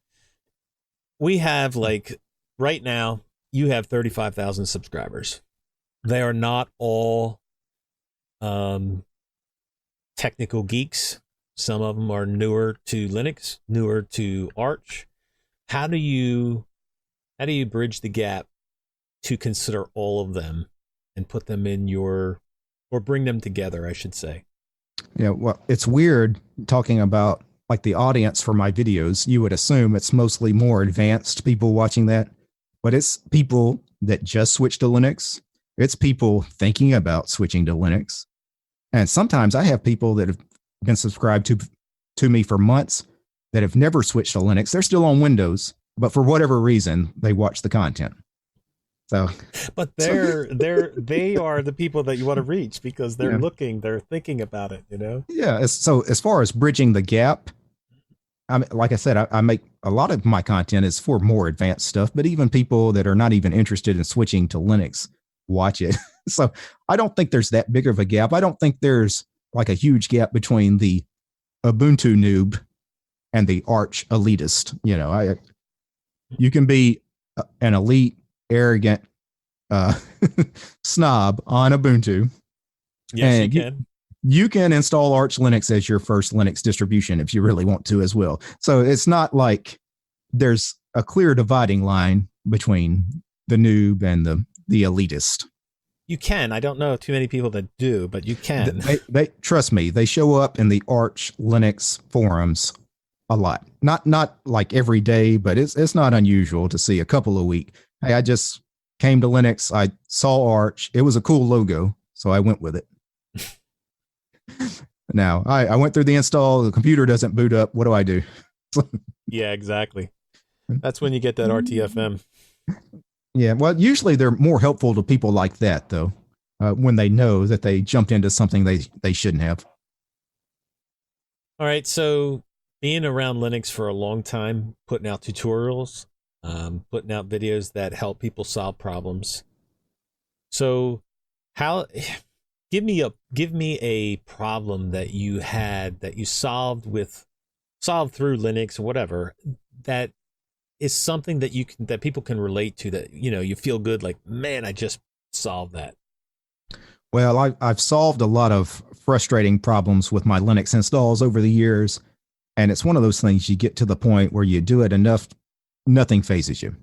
[SPEAKER 1] we have like right now you have 35,000 subscribers. They are not all technical geeks. Some of them are newer to Linux, newer to Arch. How do you bridge the gap to consider all of them and put them in your, or bring them together, I should say?
[SPEAKER 2] Yeah, well, it's weird talking about like the audience for my videos. You would assume it's mostly more advanced people watching that, but it's people that just switched to Linux. It's people thinking about switching to Linux. And sometimes I have people that have been subscribed to me for months that have never switched to Linux. They're still on Windows, but for whatever reason, they watch the content. So,
[SPEAKER 1] but they are the people that you want to reach because they're looking, they're thinking about it, you know?
[SPEAKER 2] Yeah. So as far as bridging the gap, like I said, I make a lot of my content is for more advanced stuff, but even people that are not even interested in switching to Linux watch it. So I don't think there's that big of a gap. I don't think there's like a huge gap between the Ubuntu noob and the Arch elitist. You know, you can be an elite, arrogant snob on Ubuntu.
[SPEAKER 1] Yes, and you can.
[SPEAKER 2] You can install Arch Linux as your first Linux distribution if you really want to as well. So it's not like there's a clear dividing line between the noob and the elitist.
[SPEAKER 1] You can. I don't know too many people that do, but you can.
[SPEAKER 2] They trust me. They show up in the Arch Linux forums a lot. Not like every day, but it's not unusual to see a couple a week. Hey, I just came to Linux. I saw Arch. It was a cool logo, so I went with it. Now, I went through the install. The computer doesn't boot up. What do I do?
[SPEAKER 1] Yeah, exactly. That's when you get that RTFM.
[SPEAKER 2] Yeah, well, usually they're more helpful to people like that, though, when they know that they jumped into something they shouldn't have.
[SPEAKER 1] All right, so being around Linux for a long time, putting out tutorials, putting out videos that help people solve problems. So how... Give me a problem that you had that you solved through Linux or whatever that is something that that people can relate to, that you feel good, like, man, I just solved that.
[SPEAKER 2] Well, I've solved a lot of frustrating problems with my Linux installs over the years, and it's one of those things you get to the point where you do it enough, nothing phases you.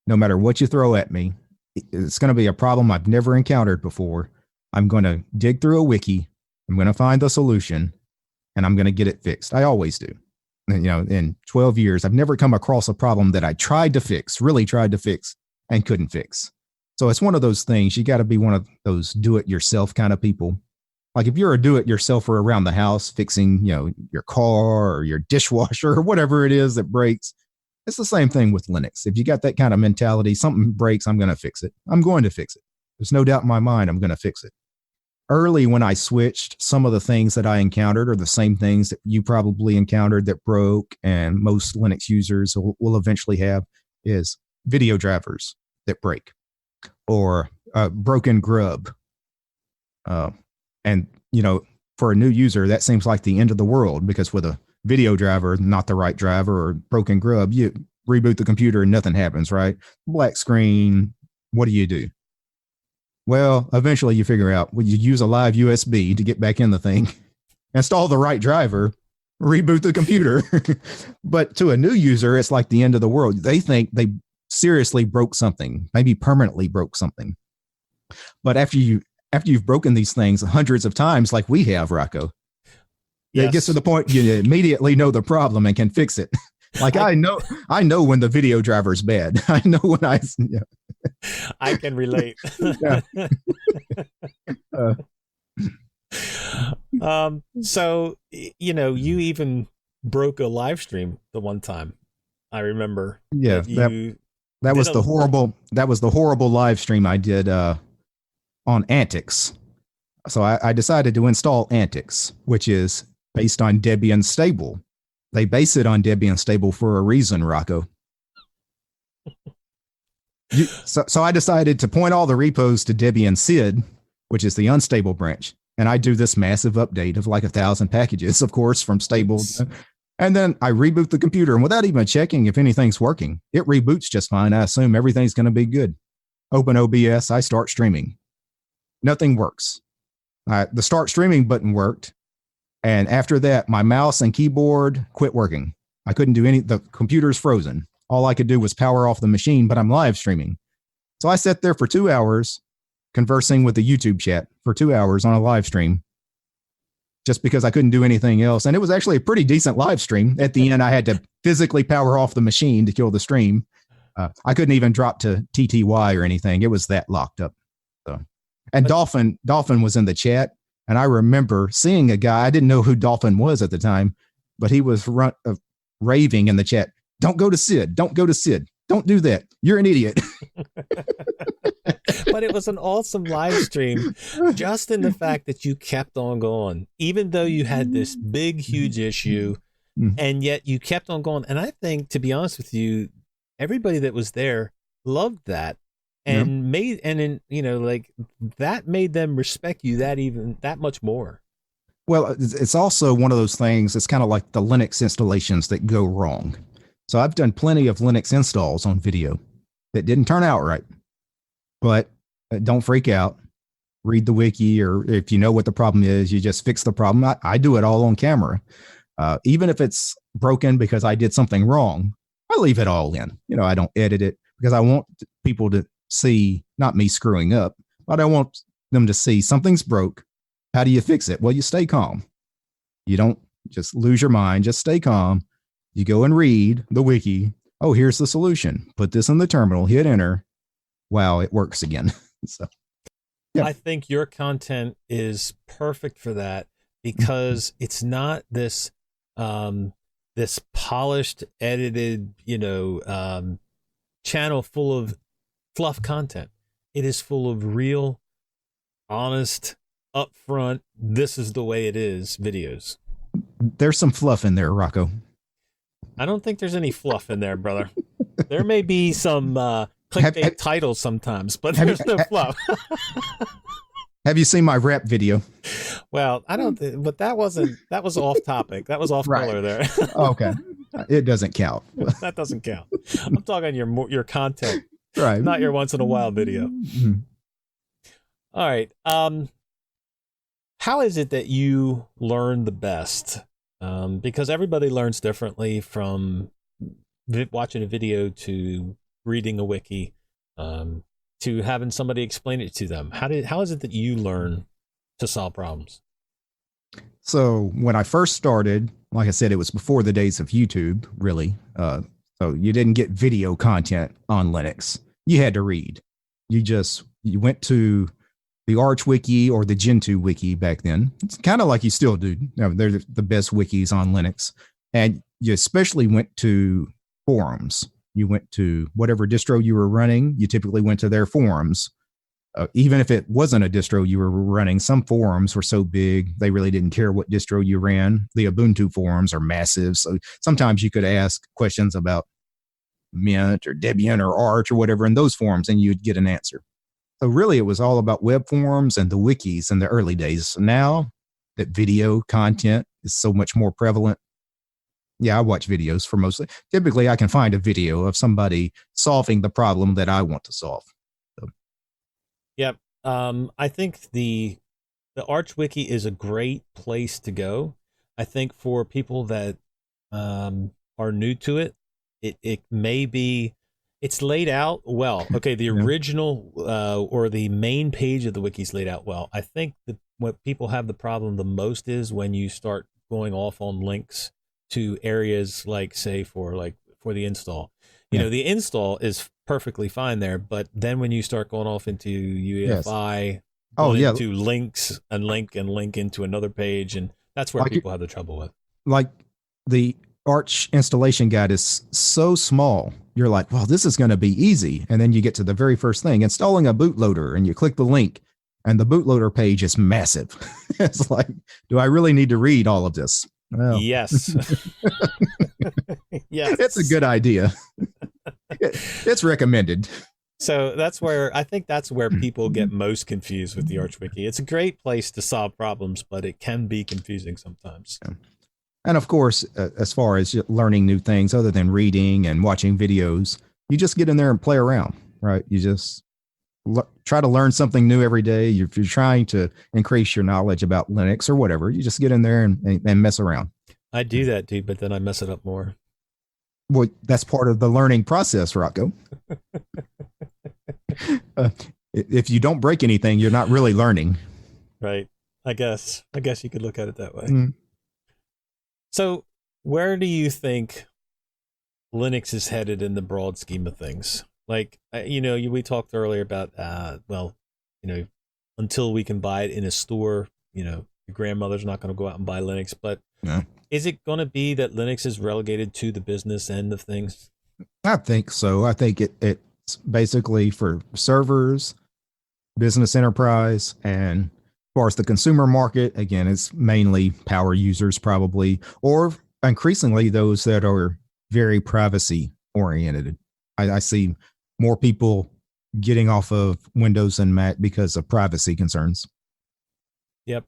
[SPEAKER 2] No matter what you throw at me, it's going to be a problem I've never encountered before. I'm going to dig through a wiki. I'm going to find the solution, and I'm going to get it fixed. I always do. And, in 12 years, I've never come across a problem that I really tried to fix, and couldn't fix. So it's one of those things. You got to be one of those do-it-yourself kind of people. Like if you're a do-it-yourselfer around the house, fixing, your car or your dishwasher or whatever it is that breaks, it's the same thing with Linux. If you got that kind of mentality, something breaks, I'm going to fix it. I'm going to fix it. There's no doubt in my mind I'm going to fix it. Early when I switched, some of the things that I encountered are the same things that you probably encountered that broke, and most Linux users will eventually have, is video drivers that break, or broken grub. And, for a new user, that seems like the end of the world, because with a video driver, not the right driver, or broken grub, you reboot the computer and nothing happens, right? Black screen, what do you do? Well, eventually you figure out, well, you use a live USB to get back in the thing, install the right driver, reboot the computer. But to a new user, it's like the end of the world. They think they seriously broke something, maybe permanently broke something. But after you've broken these things hundreds of times, like we have, Rocco, yes, it gets to the point you immediately know the problem and can fix it. Like I know when the video driver is bad. I know when
[SPEAKER 1] I can relate. So, you even broke a live stream the one time. I remember.
[SPEAKER 2] Yeah, that was the horrible live stream I did on Antics. So I decided to install Antics, which is based on Debian Stable. They base it on Debian Stable for a reason, Rocco. So I decided to point all the repos to Debian SID, which is the unstable branch. And I do this massive update of like 1,000 packages, of course, from stable. And then I reboot the computer. And without even checking if anything's working, it reboots just fine. I assume everything's going to be good. Open OBS, I start streaming. Nothing works. The start streaming button worked. And after that, my mouse and keyboard quit working. I couldn't do the computer's frozen. All I could do was power off the machine, but I'm live streaming. So I sat there for 2 hours conversing with the YouTube chat for 2 hours on a live stream just because I couldn't do anything else. And it was actually a pretty decent live stream. At the end, I had to physically power off the machine to kill the stream. I couldn't even drop to TTY or anything. It was that locked up. So, and Dolphin was in the chat. And I remember seeing a guy, I didn't know who Dolphin was at the time, but he was raving in the chat. Don't go to SID. Don't go to SID. Don't do that. You're an idiot.
[SPEAKER 1] But it was an awesome live stream, just in the fact that you kept on going, even though you had this big, huge issue, and yet you kept on going. And I think, to be honest with you, everybody that was there loved that. And that made them respect you that much more.
[SPEAKER 2] Well, it's also one of those things. It's kind of like the Linux installations that go wrong. So I've done plenty of Linux installs on video that didn't turn out right, but don't freak out. Read the wiki, or if you know what the problem is, you just fix the problem. I do it all on camera. Even if it's broken because I did something wrong, I leave it all in. I don't edit it because I want people to see, not me screwing up, but I want them to see something's broke. How do you fix it? Well, you stay calm. You don't just lose your mind. Just stay calm. You go and read the wiki. Oh, here's the solution. Put this in the terminal, hit enter. Wow, it works again. So, yeah.
[SPEAKER 1] I think your content is perfect for that because it's not this polished, edited, channel full of fluff content. It is full of real, honest, upfront, this is the way it is videos.
[SPEAKER 2] There's some fluff in there, Rocco.
[SPEAKER 1] I don't think there's any fluff in there, brother. There may be some clickbait titles sometimes, but there's no fluff.
[SPEAKER 2] Have you seen my rap video?
[SPEAKER 1] Well, I don't, but that was off topic. That was off color there.
[SPEAKER 2] Okay. It doesn't count.
[SPEAKER 1] That doesn't count. I'm talking your content,
[SPEAKER 2] right?
[SPEAKER 1] Not your once in a while video. Mm-hmm. All right. How is it that you learn the best? Because everybody learns differently, from watching a video to reading a wiki, to having somebody explain it to them. How is it that you learn to solve problems?
[SPEAKER 2] So when I first started, like I said, it was before the days of YouTube, really. So you didn't get video content on Linux. You had to read. You went to the Arch Wiki or the Gentoo Wiki back then. It's kind of like you still do. They're the best wikis on Linux. And you especially went to forums. You went to whatever distro you were running. You typically went to their forums. Even if it wasn't a distro you were running, some forums were so big, they really didn't care what distro you ran. The Ubuntu forums are massive. So sometimes you could ask questions about Mint or Debian or Arch or whatever in those forums, and you'd get an answer. So really, it was all about web forums and the wikis in the early days. Now that video content is so much more prevalent, yeah, I watch videos for mostly. Typically, I can find a video of somebody solving the problem that I want to solve. So.
[SPEAKER 1] Yep. I think the Arch Wiki is a great place to go. I think for people that are new to it, it may be it's laid out well. Okay, the
[SPEAKER 2] Yeah.
[SPEAKER 1] original or the main page of the wiki is laid out well. I think what people have the problem the most is when you start going off on links to areas like, say, for the install. You
[SPEAKER 2] Yeah.
[SPEAKER 1] know, the install is perfectly fine there, but then when you start going off into
[SPEAKER 2] Yes.
[SPEAKER 1] UEFI,
[SPEAKER 2] Oh,
[SPEAKER 1] going
[SPEAKER 2] yeah.
[SPEAKER 1] into links and link into another page, and that's where
[SPEAKER 2] Like
[SPEAKER 1] people have the trouble with.
[SPEAKER 2] like the Arch installation guide is so small. You're like, well, this is going to be easy. And then you get to the very first thing, installing a bootloader, and you click the link, and the bootloader page is massive. It's like, do I really need to read all of this? Well,
[SPEAKER 1] Yes. Yes.
[SPEAKER 2] it's a good idea. It's recommended.
[SPEAKER 1] So I think that's where people get most confused with the Arch Wiki. It's a great place to solve problems, but it can be confusing sometimes.
[SPEAKER 2] Yeah. And of course, as far as learning new things other than reading and watching videos, you just get in there and play around, right? You just try to learn something new every day. If you're trying to increase your knowledge about Linux or whatever, you just get in there and mess around.
[SPEAKER 1] I do that, dude, but then I mess it up more.
[SPEAKER 2] Well, that's part of the learning process, Rocco. If you don't break anything, you're not really learning.
[SPEAKER 1] Right. I guess you could look at it that way.
[SPEAKER 2] Mm.
[SPEAKER 1] So where do you think Linux is headed in the broad scheme of things? Like, we talked earlier about, until we can buy it in a store, your grandmother's not going to go out and buy Linux. But
[SPEAKER 2] Yeah.
[SPEAKER 1] Is it going to be that Linux is relegated to the business end of things?
[SPEAKER 2] I think so. I think it's basically for servers, business enterprise, and as far as the consumer market, again, it's mainly power users probably, or increasingly those that are very privacy oriented. I see more people getting off of Windows and Mac because of privacy concerns.
[SPEAKER 1] Yep.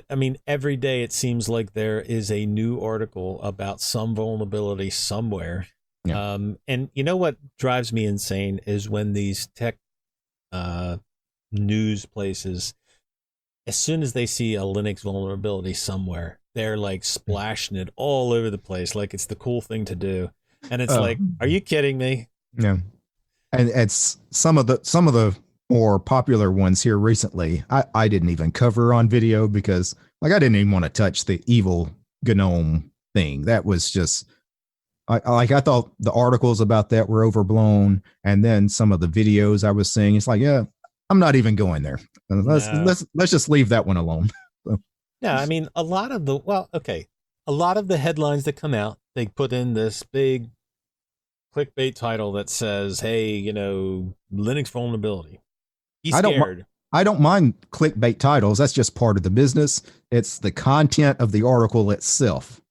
[SPEAKER 1] I mean, every day it seems like there is a new article about some vulnerability somewhere.
[SPEAKER 2] Yeah.
[SPEAKER 1] And you know what drives me insane is when these tech news places, as soon as they see a Linux vulnerability somewhere, they're like splashing it all over the place, like it's the cool thing to do. And it's like, are you kidding me?
[SPEAKER 2] Yeah. And it's some of the more popular ones here recently. I didn't even cover on video because I didn't even want to touch the evil GNOME thing. That was just I thought the articles about that were overblown, and then some of the videos I was seeing, it's like, yeah, I'm not even going there. Let's just leave that one alone. So.
[SPEAKER 1] Yeah, I mean, a lot of the headlines that come out, they put in this big clickbait title that says, "Hey, Linux vulnerability. Be scared."
[SPEAKER 2] I don't mind clickbait titles. That's just part of the business. It's the content of the article itself.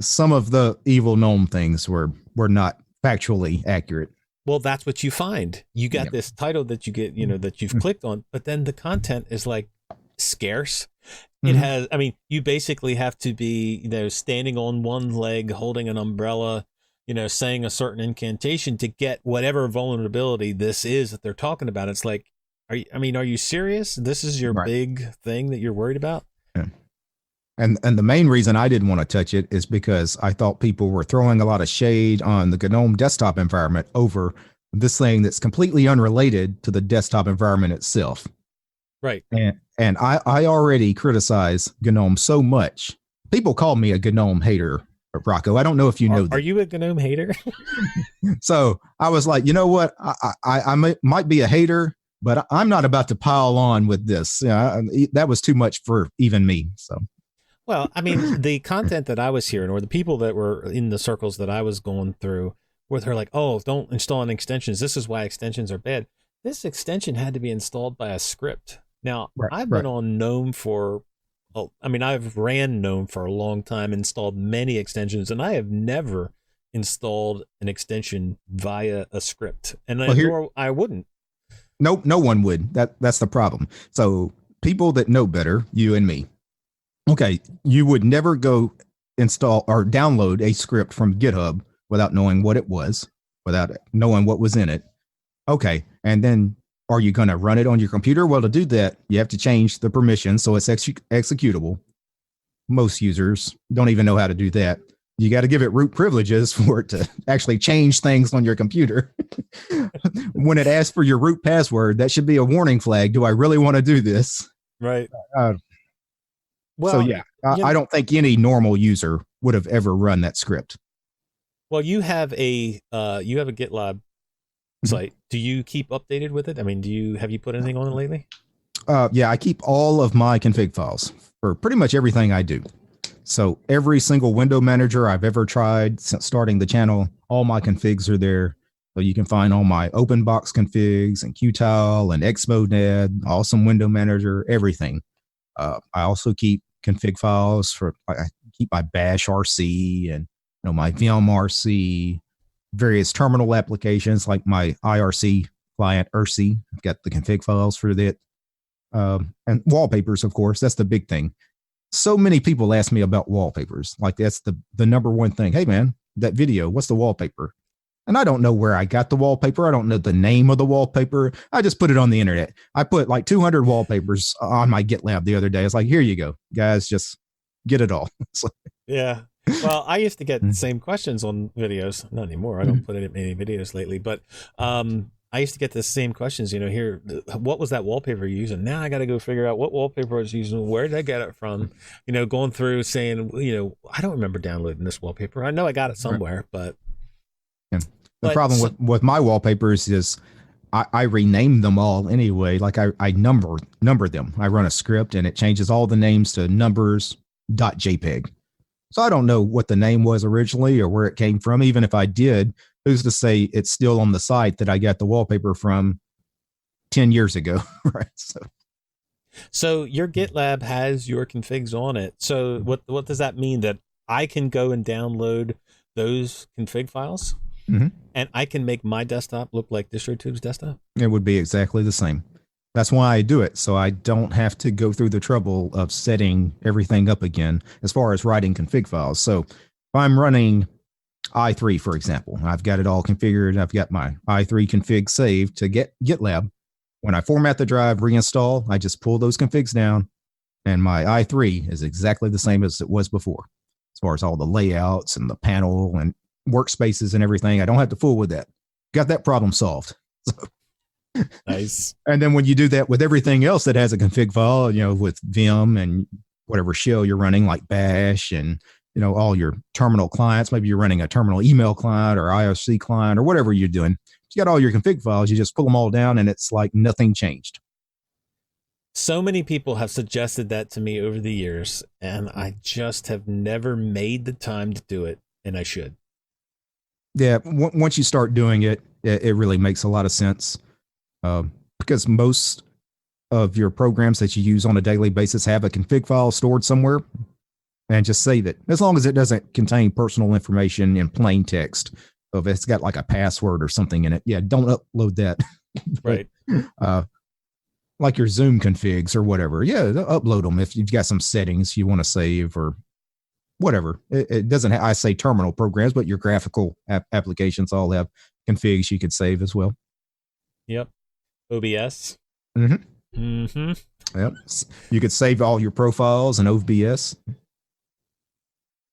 [SPEAKER 2] Some of the evil GNOME things were not factually accurate.
[SPEAKER 1] Well, that's what you find. You got this title that you get, that you've clicked on, but then the content is like scarce. It has, you basically have to be, standing on one leg, holding an umbrella, saying a certain incantation to get whatever vulnerability this is that they're talking about. It's like, are you serious? This is your big thing that you're worried about?
[SPEAKER 2] Yeah. And the main reason I didn't want to touch it is because I thought people were throwing a lot of shade on the GNOME desktop environment over this thing that's completely unrelated to the desktop environment itself.
[SPEAKER 1] Right.
[SPEAKER 2] And I already criticize GNOME so much. People call me a GNOME hater, Rocco. I don't know if you know that.
[SPEAKER 1] Are you a GNOME hater?
[SPEAKER 2] So I was like, you know what? I might be a hater, but I'm not about to pile on with this. That was too much for even me. So.
[SPEAKER 1] Well, the content that I was hearing, or the people that were in the circles that I was going through, where they're like, "Oh, don't install any extensions. This is why extensions are bad." This extension had to be installed by a script. Now, I've been on GNOME I've ran GNOME for a long time, installed many extensions, and I have never installed an extension via a script. And I wouldn't.
[SPEAKER 2] Nope, no one would. That's the problem. So people that know better, you and me. Okay, you would never go install or download a script from GitHub without knowing what it was, without knowing what was in it. Okay, and then Are you going to run it on your computer? Well, to do that, you have to change the permission so it's executable. Most users don't even know how to do that. You got to give it root privileges for it to actually change things on your computer. When it asks for your root password, that should be a warning flag. Do I really want to do this?
[SPEAKER 1] Right.
[SPEAKER 2] Well, so yeah, I don't think any normal user would have ever run that script.
[SPEAKER 1] Well, you have a GitLab site. Do you keep updated with it? I mean, have you put anything on it lately?
[SPEAKER 2] Yeah, I keep all of my config files for pretty much everything I do. So every single window manager I've ever tried since starting the channel, all my configs are there. So you can find all my open box configs and Qtile and Xmonad, awesome window manager, everything. I also keep config files I keep my bash RC and my vim RC, various terminal applications like my IRC client IRC. I've got the config files for that. And wallpapers, of course, that's the big thing. So many people ask me about wallpapers. Like that's the number one thing. Hey man, that video, what's the wallpaper? And I don't know where I got the wallpaper. I don't know the name of the wallpaper. I just put it on the internet. I put like 200 wallpapers on my GitLab the other day. It's like, here you go, guys, just get it all.
[SPEAKER 1] Yeah. Well, I used to get the same questions on videos. Not anymore. I don't put in many videos lately, but I used to get the same questions, here, what was that wallpaper you're using? Now I got to go figure out what wallpaper I was using. Where did I get it from? Going through saying, I don't remember downloading this wallpaper. I know I got it somewhere, but.
[SPEAKER 2] Yeah. The problem with my wallpapers is I rename them all anyway. Like I number them. I run a script and it changes all the names to numbers.jpg. So I don't know what the name was originally or where it came from. Even if I did, who's to say it's still on the site that I got the wallpaper from 10 years ago, right?
[SPEAKER 1] So your GitLab has your configs on it. So what does that mean? That I can go and download those config files and I can make my desktop look like DistroTube's desktop? It
[SPEAKER 2] would be exactly the same. That's why I do it. So I don't have to go through the trouble of setting everything up again as far as writing config files. So if I'm running i3, for example, I've got it all configured. I've got my i3 config saved to GitLab. When I format the drive, reinstall, I just pull those configs down and my i3 is exactly the same as it was before. As far as all the layouts and the panel and workspaces and everything, I don't have to fool with that. Got that problem solved. So.
[SPEAKER 1] Nice.
[SPEAKER 2] And then when you do that with everything else that has a config file, with Vim and whatever shell you're running, like Bash and, all your terminal clients, maybe you're running a terminal email client or IRC client or whatever you're doing. You got all your config files, you just pull them all down and it's like nothing changed.
[SPEAKER 1] So many people have suggested that to me over the years, and I just have never made the time to do it, and I should.
[SPEAKER 2] Yeah, once you start doing it, it really makes a lot of sense. Because most of your programs that you use on a daily basis have a config file stored somewhere, and just save it. As long as it doesn't contain personal information in plain text. So if it's got like a password or something in it, yeah, don't upload that.
[SPEAKER 1] Right.
[SPEAKER 2] Like your Zoom configs or whatever. Yeah, upload them if you've got some settings you want to save or whatever. It doesn't I say terminal programs, but your graphical applications all have configs you could save as well.
[SPEAKER 1] Yep. OBS.
[SPEAKER 2] Yep.
[SPEAKER 1] Mm-hmm.
[SPEAKER 2] You could save all your profiles in OBS.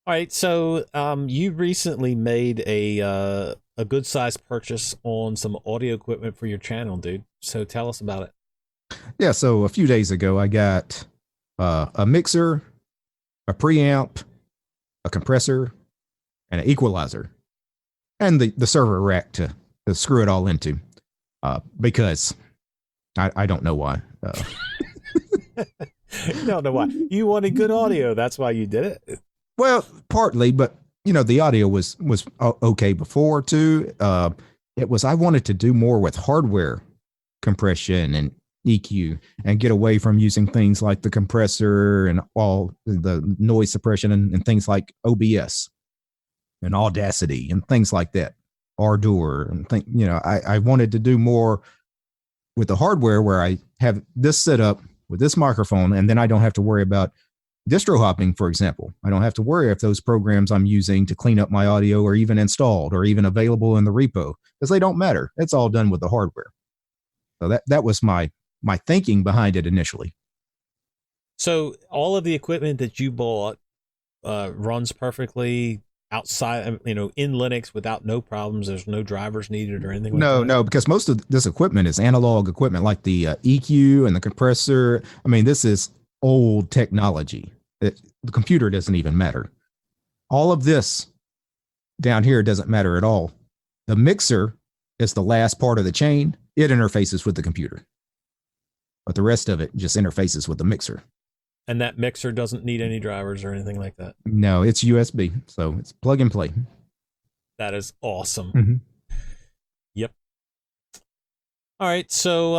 [SPEAKER 1] All right. So you recently made a good sized purchase on some audio equipment for your channel, dude. So tell us about it.
[SPEAKER 2] Yeah. So a few days ago, I got a mixer, a preamp, a compressor, and an equalizer, and the server rack to screw it all into. Because I don't know why.
[SPEAKER 1] You don't know why. You wanted good audio. That's why you did it.
[SPEAKER 2] Well, partly, but the audio was okay before too. It was I wanted to do more with hardware compression and EQ and get away from using things like the compressor and all the noise suppression and things like OBS and Audacity and things like that. Ardour and I wanted to do more with the hardware where I have this set up with this microphone, and then I don't have to worry about distro hopping, for example. I don't have to worry if those programs I'm using to clean up my audio are even installed or even available in the repo, because they don't matter. It's all done with the hardware. So that was my thinking behind it initially.
[SPEAKER 1] So all of the equipment that you bought runs perfectly outside, in Linux without no problems. There's no drivers needed or anything like that.
[SPEAKER 2] No, because most of this equipment is analog equipment, like the EQ and the compressor. I mean, this is old technology. The computer doesn't even matter. All of this down here doesn't matter at all. The mixer is the last part of the chain. It interfaces with the computer, but the rest of it just interfaces with the mixer.
[SPEAKER 1] And that mixer doesn't need any drivers or anything like that.
[SPEAKER 2] No, it's USB, so it's plug and play.
[SPEAKER 1] That is awesome.
[SPEAKER 2] Mm-hmm.
[SPEAKER 1] Yep. All right, so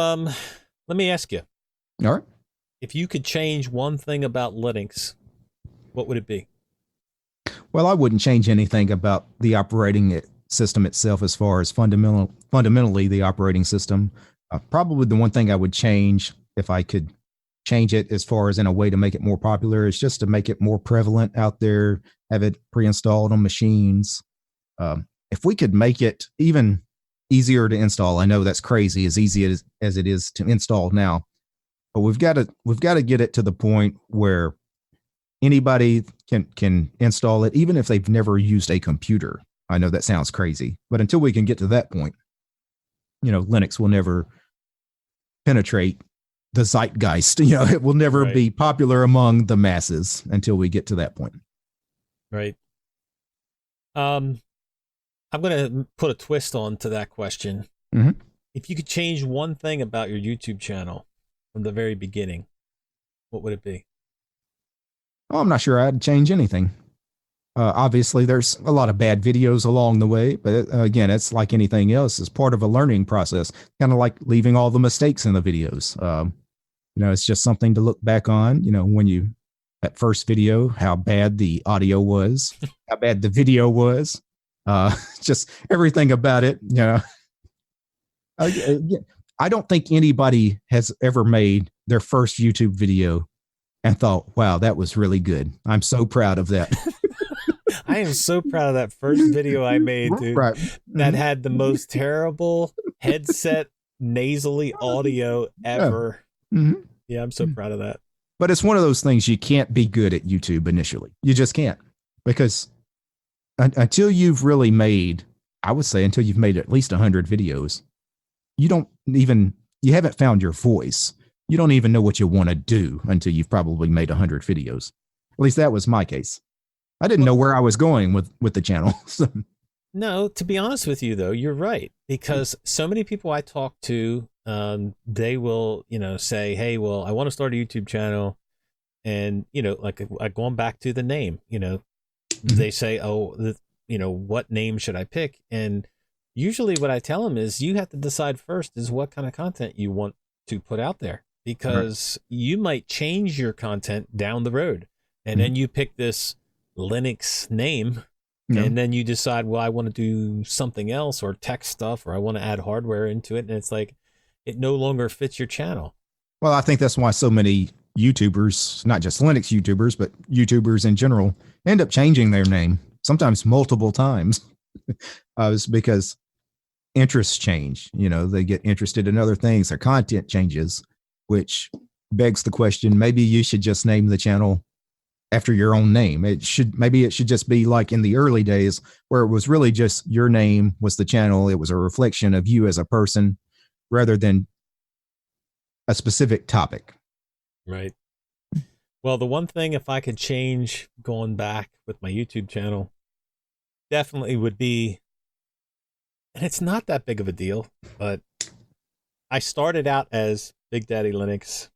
[SPEAKER 1] let me ask you.
[SPEAKER 2] All right.
[SPEAKER 1] If you could change one thing about Linux, what would it be?
[SPEAKER 2] Well, I wouldn't change anything about the operating system itself as far as fundamentally the operating system. Probably the one thing I would change, if I could change it as far as in a way to make it more popular, is just to make it more prevalent out there, have it pre-installed on machines. If we could make it even easier to install, I know that's crazy, as easy as it is to install now, but we've got to get it to the point where anybody can install it, even if they've never used a computer. I know that sounds crazy, but until we can get to that point, Linux will never penetrate the zeitgeist. It will never be popular among the masses until we get to that point.
[SPEAKER 1] Right. I'm going to put a twist on to that question.
[SPEAKER 2] Mm-hmm.
[SPEAKER 1] If you could change one thing about your YouTube channel from the very beginning, what would it be?
[SPEAKER 2] Oh, I'm not sure I'd change anything. Obviously, there's a lot of bad videos along the way, but again, it's like anything else. It's part of a learning process, kind of like leaving all the mistakes in the videos. It's just something to look back on, when that first video, how bad the audio was, how bad the video was, just everything about it. I don't think anybody has ever made their first YouTube video and thought, wow, that was really good. I'm so proud of that.
[SPEAKER 1] I am so proud of that first video I made, dude.
[SPEAKER 2] Right.
[SPEAKER 1] That had the most terrible headset nasally audio ever.
[SPEAKER 2] Mm-hmm.
[SPEAKER 1] Yeah, I'm so proud of that.
[SPEAKER 2] But it's one of those things you can't be good at YouTube initially. You just can't. Because until you've really made, I would say until you've made at least 100 videos, you haven't found your voice. You don't even know what you want to do until you've probably made 100 videos. At least that was my case. I didn't know where I was going with the channel.
[SPEAKER 1] No, to be honest with you, though, you're right. Because so many people I talk to, they will, say, hey, well, I want to start a YouTube channel. And, like going back to the name, they say, oh, what name should I pick? And usually what I tell them is you have to decide first is what kind of content you want to put out there. Because you might change your content down the road. And then you pick this Linux name, and then you decide, well, I want to do something else or tech stuff, or I want to add hardware into it. And it's like, it no longer fits your channel. Well,
[SPEAKER 2] I think that's why so many YouTubers, not just Linux YouTubers, but YouTubers in general, end up changing their name, sometimes multiple times. It's because interests change. They get interested in other things. Their content changes, which begs the question, maybe you should just name the channel after your own name. Maybe it should just be like in the early days where it was really just your name was the channel. It was a reflection of you as a person rather than a specific topic.
[SPEAKER 1] Right. Well, the one thing, if I could change going back with my YouTube channel, definitely would be, and it's not that big of a deal, but I started out as Big Daddy Linux,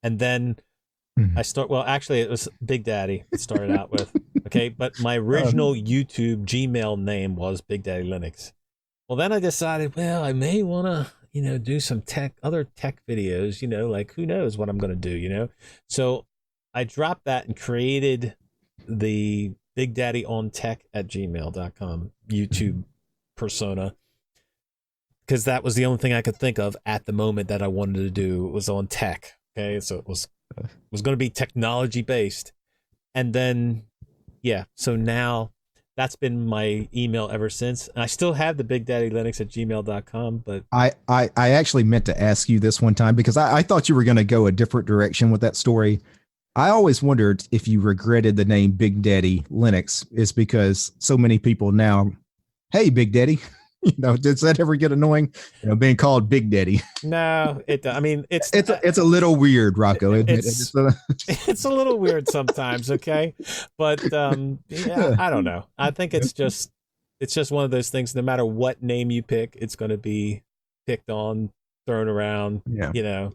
[SPEAKER 1] and then actually it was Big Daddy it started out with, okay, but my original YouTube Gmail name was Big Daddy Linux. Well, then I decided, well, I may want to, do some other tech videos, like who knows what I'm going to do, So I dropped that and created the Big Daddy on Tech at gmail.com YouTube persona, because that was the only thing I could think of at the moment that I wanted to do was on tech. Okay, so it was going to be technology based, and then so now that's been my email ever since. And I still have the bigdaddylinux@gmail.com, but
[SPEAKER 2] I actually meant to ask you this one time because I thought you were going to go a different direction with that story. I always wondered if you regretted the name Big Daddy Linux is because so many people now, hey, Big Daddy, does that ever get annoying? Being called Big Daddy.
[SPEAKER 1] no, I mean, it's
[SPEAKER 2] a little weird, Rocco.
[SPEAKER 1] It's a little weird sometimes. Okay. But, yeah, I don't know. I think it's just one of those things. No matter what name you pick, it's going to be picked on, thrown around. Yeah.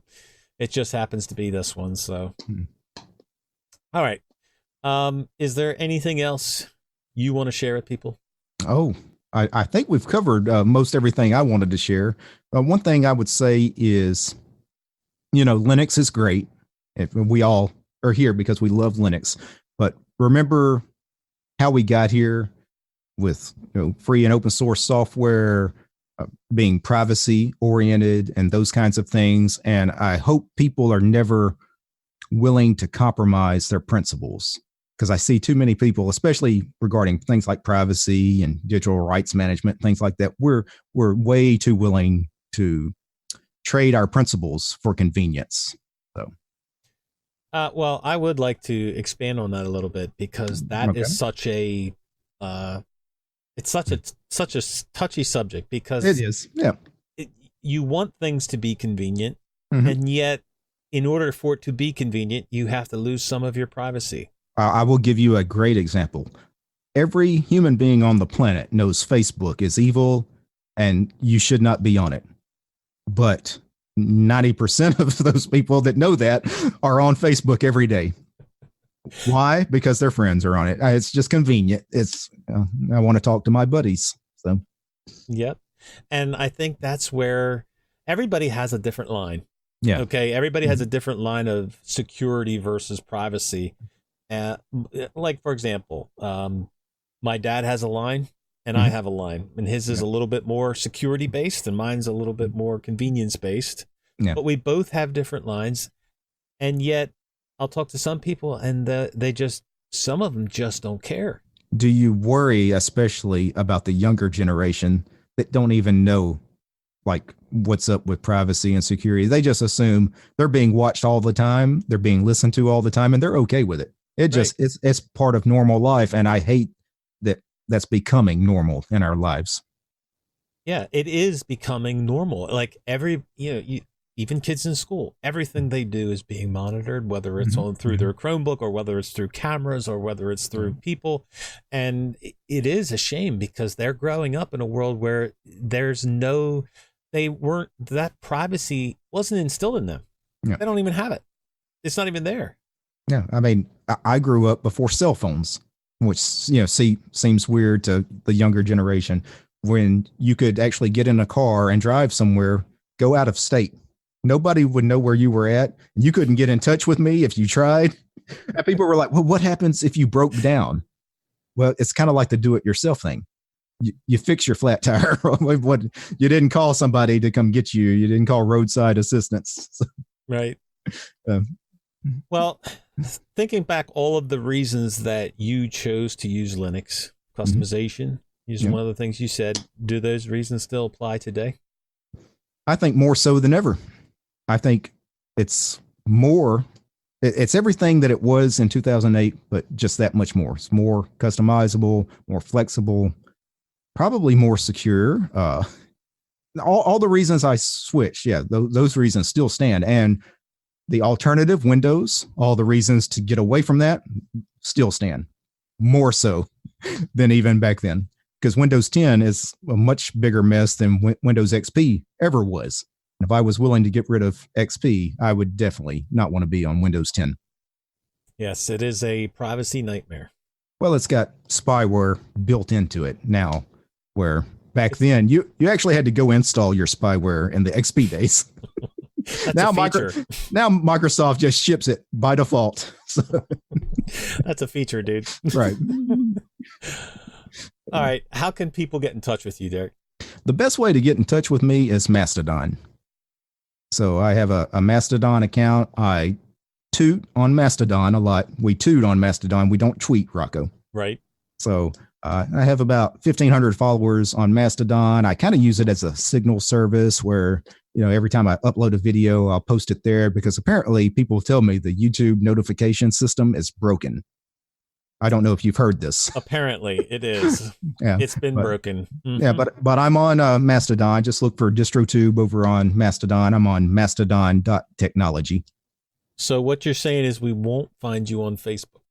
[SPEAKER 1] It just happens to be this one. So, all right. Is there anything else you want to share with people?
[SPEAKER 2] Oh, I think we've covered most everything I wanted to share. One thing I would say is, Linux is great. We all are here because we love Linux. But remember how we got here with free and open source software, being privacy oriented and those kinds of things. And I hope people are never willing to compromise their principles, because I see too many people, especially regarding things like privacy and digital rights management, things like that. We're way too willing to trade our principles for convenience. So,
[SPEAKER 1] well, I would like to expand on that a little bit, because that is such a it's such a touchy subject, because
[SPEAKER 2] it is. Yeah,
[SPEAKER 1] you want things to be convenient, and yet, in order for it to be convenient, you have to lose some of your privacy.
[SPEAKER 2] I will give you a great example. Every human being on the planet knows Facebook is evil and you should not be on it. But 90% of those people that know that are on Facebook every day. Why? Because their friends are on it. It's just convenient. I want to talk to my buddies. So,
[SPEAKER 1] yep. And I think that's where everybody has a different line.
[SPEAKER 2] Yeah.
[SPEAKER 1] Okay. Everybody has a different line of security versus privacy. Like, for example, my dad has a line and I have a line, and his is a little bit more security based and mine's a little bit more convenience based. Yeah. But we both have different lines. And yet I'll talk to some people and some of them just don't care.
[SPEAKER 2] Do you worry especially about the younger generation that don't even know like what's up with privacy and security? They just assume they're being watched all the time. They're being listened to all the time, and they're okay with it. It's part of normal life. And I hate that that's becoming normal in our lives.
[SPEAKER 1] Yeah, it is becoming normal. Like even kids in school, everything they do is being monitored, whether it's through their Chromebook or whether it's through cameras or whether it's through people. And it is a shame, because they're growing up in a world where that privacy wasn't instilled in them. Yeah. They don't even have it. It's not even there.
[SPEAKER 2] Yeah. I mean, I grew up before cell phones, which, seems weird to the younger generation, when you could actually get in a car and drive somewhere, go out of state. Nobody would know where you were at. You couldn't get in touch with me if you tried. And people were like, well, what happens if you broke down? Well, it's kind of like the do-it-yourself thing. You fix your flat tire. You didn't call somebody to come get you. You didn't call roadside assistance. So,
[SPEAKER 1] right. Well, thinking back all of the reasons that you chose to use Linux, customization is one of the things you said. Do those reasons still apply today?
[SPEAKER 2] I think more so than ever. I think it's everything that it was in 2008, but just that much more. It's more customizable, more flexible, probably more secure. All the reasons I switched, those reasons still stand. And the alternative, Windows, all the reasons to get away from that still stand, more so than even back then, because Windows 10 is a much bigger mess than Windows XP ever was. If I was willing to get rid of XP, I would definitely not want to be on Windows 10.
[SPEAKER 1] Yes, it is a privacy nightmare.
[SPEAKER 2] Well, it's got spyware built into it now, where back then you actually had to go install your spyware in the XP days. Now Microsoft just ships it by default. So.
[SPEAKER 1] That's a feature, dude.
[SPEAKER 2] Right.
[SPEAKER 1] All right. How can people get in touch with you, Derek?
[SPEAKER 2] The best way to get in touch with me is Mastodon. So I have a Mastodon account. I toot on Mastodon a lot. We toot on Mastodon. We don't tweet, Rocco.
[SPEAKER 1] Right.
[SPEAKER 2] So I have about 1,500 followers on Mastodon. I kind of use it as a signal service where, every time I upload a video, I'll post it there because apparently people tell me the YouTube notification system is broken. I don't know if you've heard this.
[SPEAKER 1] Apparently it is.
[SPEAKER 2] Yeah,
[SPEAKER 1] it's been broken.
[SPEAKER 2] Yeah, but I'm on Mastodon. Just look for DistroTube over on Mastodon. I'm on mastodon.technology.
[SPEAKER 1] So what you're saying is we won't find you on Facebook.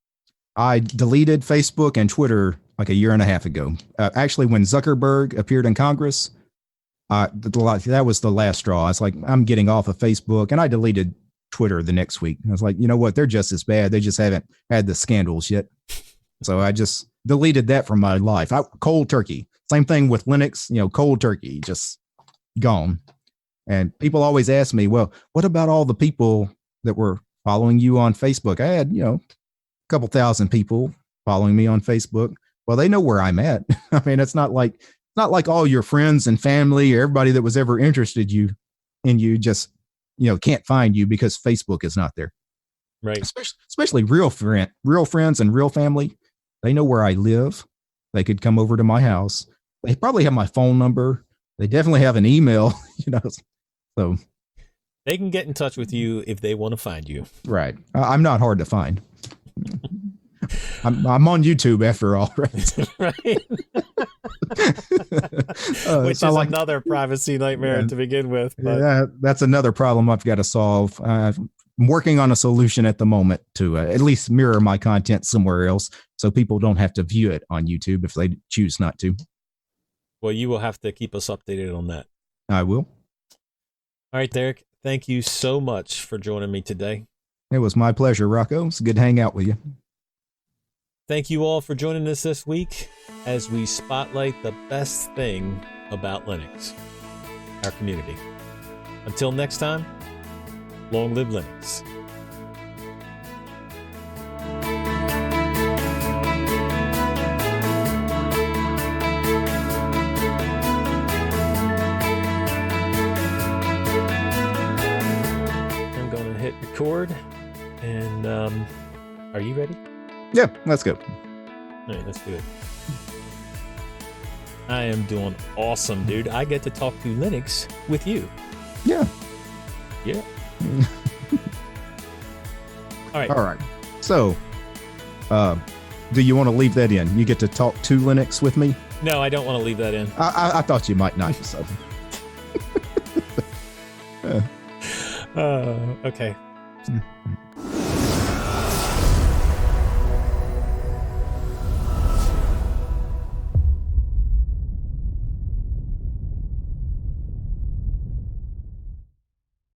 [SPEAKER 2] I deleted Facebook and Twitter like a year and a half ago. Actually, when Zuckerberg appeared in Congress, that was the last straw. I was like, I'm getting off of Facebook, and I deleted Twitter the next week. I was like, you know what? They're just as bad. They just haven't had the scandals yet. So I just deleted that from my life. Cold turkey. Same thing with Linux, cold turkey, just gone. And people always ask me, well, what about all the people that were following you on Facebook? I had, a couple thousand people following me on Facebook. Well, they know where I'm at. I mean, it's not like all your friends and family or everybody that was ever interested in you just, can't find you because Facebook is not there.
[SPEAKER 1] Right.
[SPEAKER 2] Especially real friends and real family. They know where I live. They could come over to my house. They probably have my phone number. They definitely have an email, so
[SPEAKER 1] they can get in touch with you if they want to find you.
[SPEAKER 2] Right. I'm not hard to find. I'm on YouTube after all, right?
[SPEAKER 1] Right. Which is another privacy nightmare to begin with. But.
[SPEAKER 2] Yeah, that's another problem I've got to solve. I'm working on a solution at the moment to at least mirror my content somewhere else so people don't have to view it on YouTube if they choose not to.
[SPEAKER 1] Well, you will have to keep us updated on that.
[SPEAKER 2] I will.
[SPEAKER 1] All right, Derek. Thank you so much for joining me today.
[SPEAKER 2] It was my pleasure, Rocco. It's good to hang out with you.
[SPEAKER 1] Thank you all for joining us this week as we spotlight the best thing about Linux, our community. Until next time, long live Linux. I'm going to hit record, and are you ready?
[SPEAKER 2] Yeah, let's go.
[SPEAKER 1] All right, let's do it. I am doing awesome, dude. I get to talk to Linux with you.
[SPEAKER 2] Yeah.
[SPEAKER 1] Yeah. All right.
[SPEAKER 2] So, do you want to leave that in? You get to talk to Linux with me?
[SPEAKER 1] No, I don't want to leave that in.
[SPEAKER 2] I thought you might not. So.
[SPEAKER 1] Okay.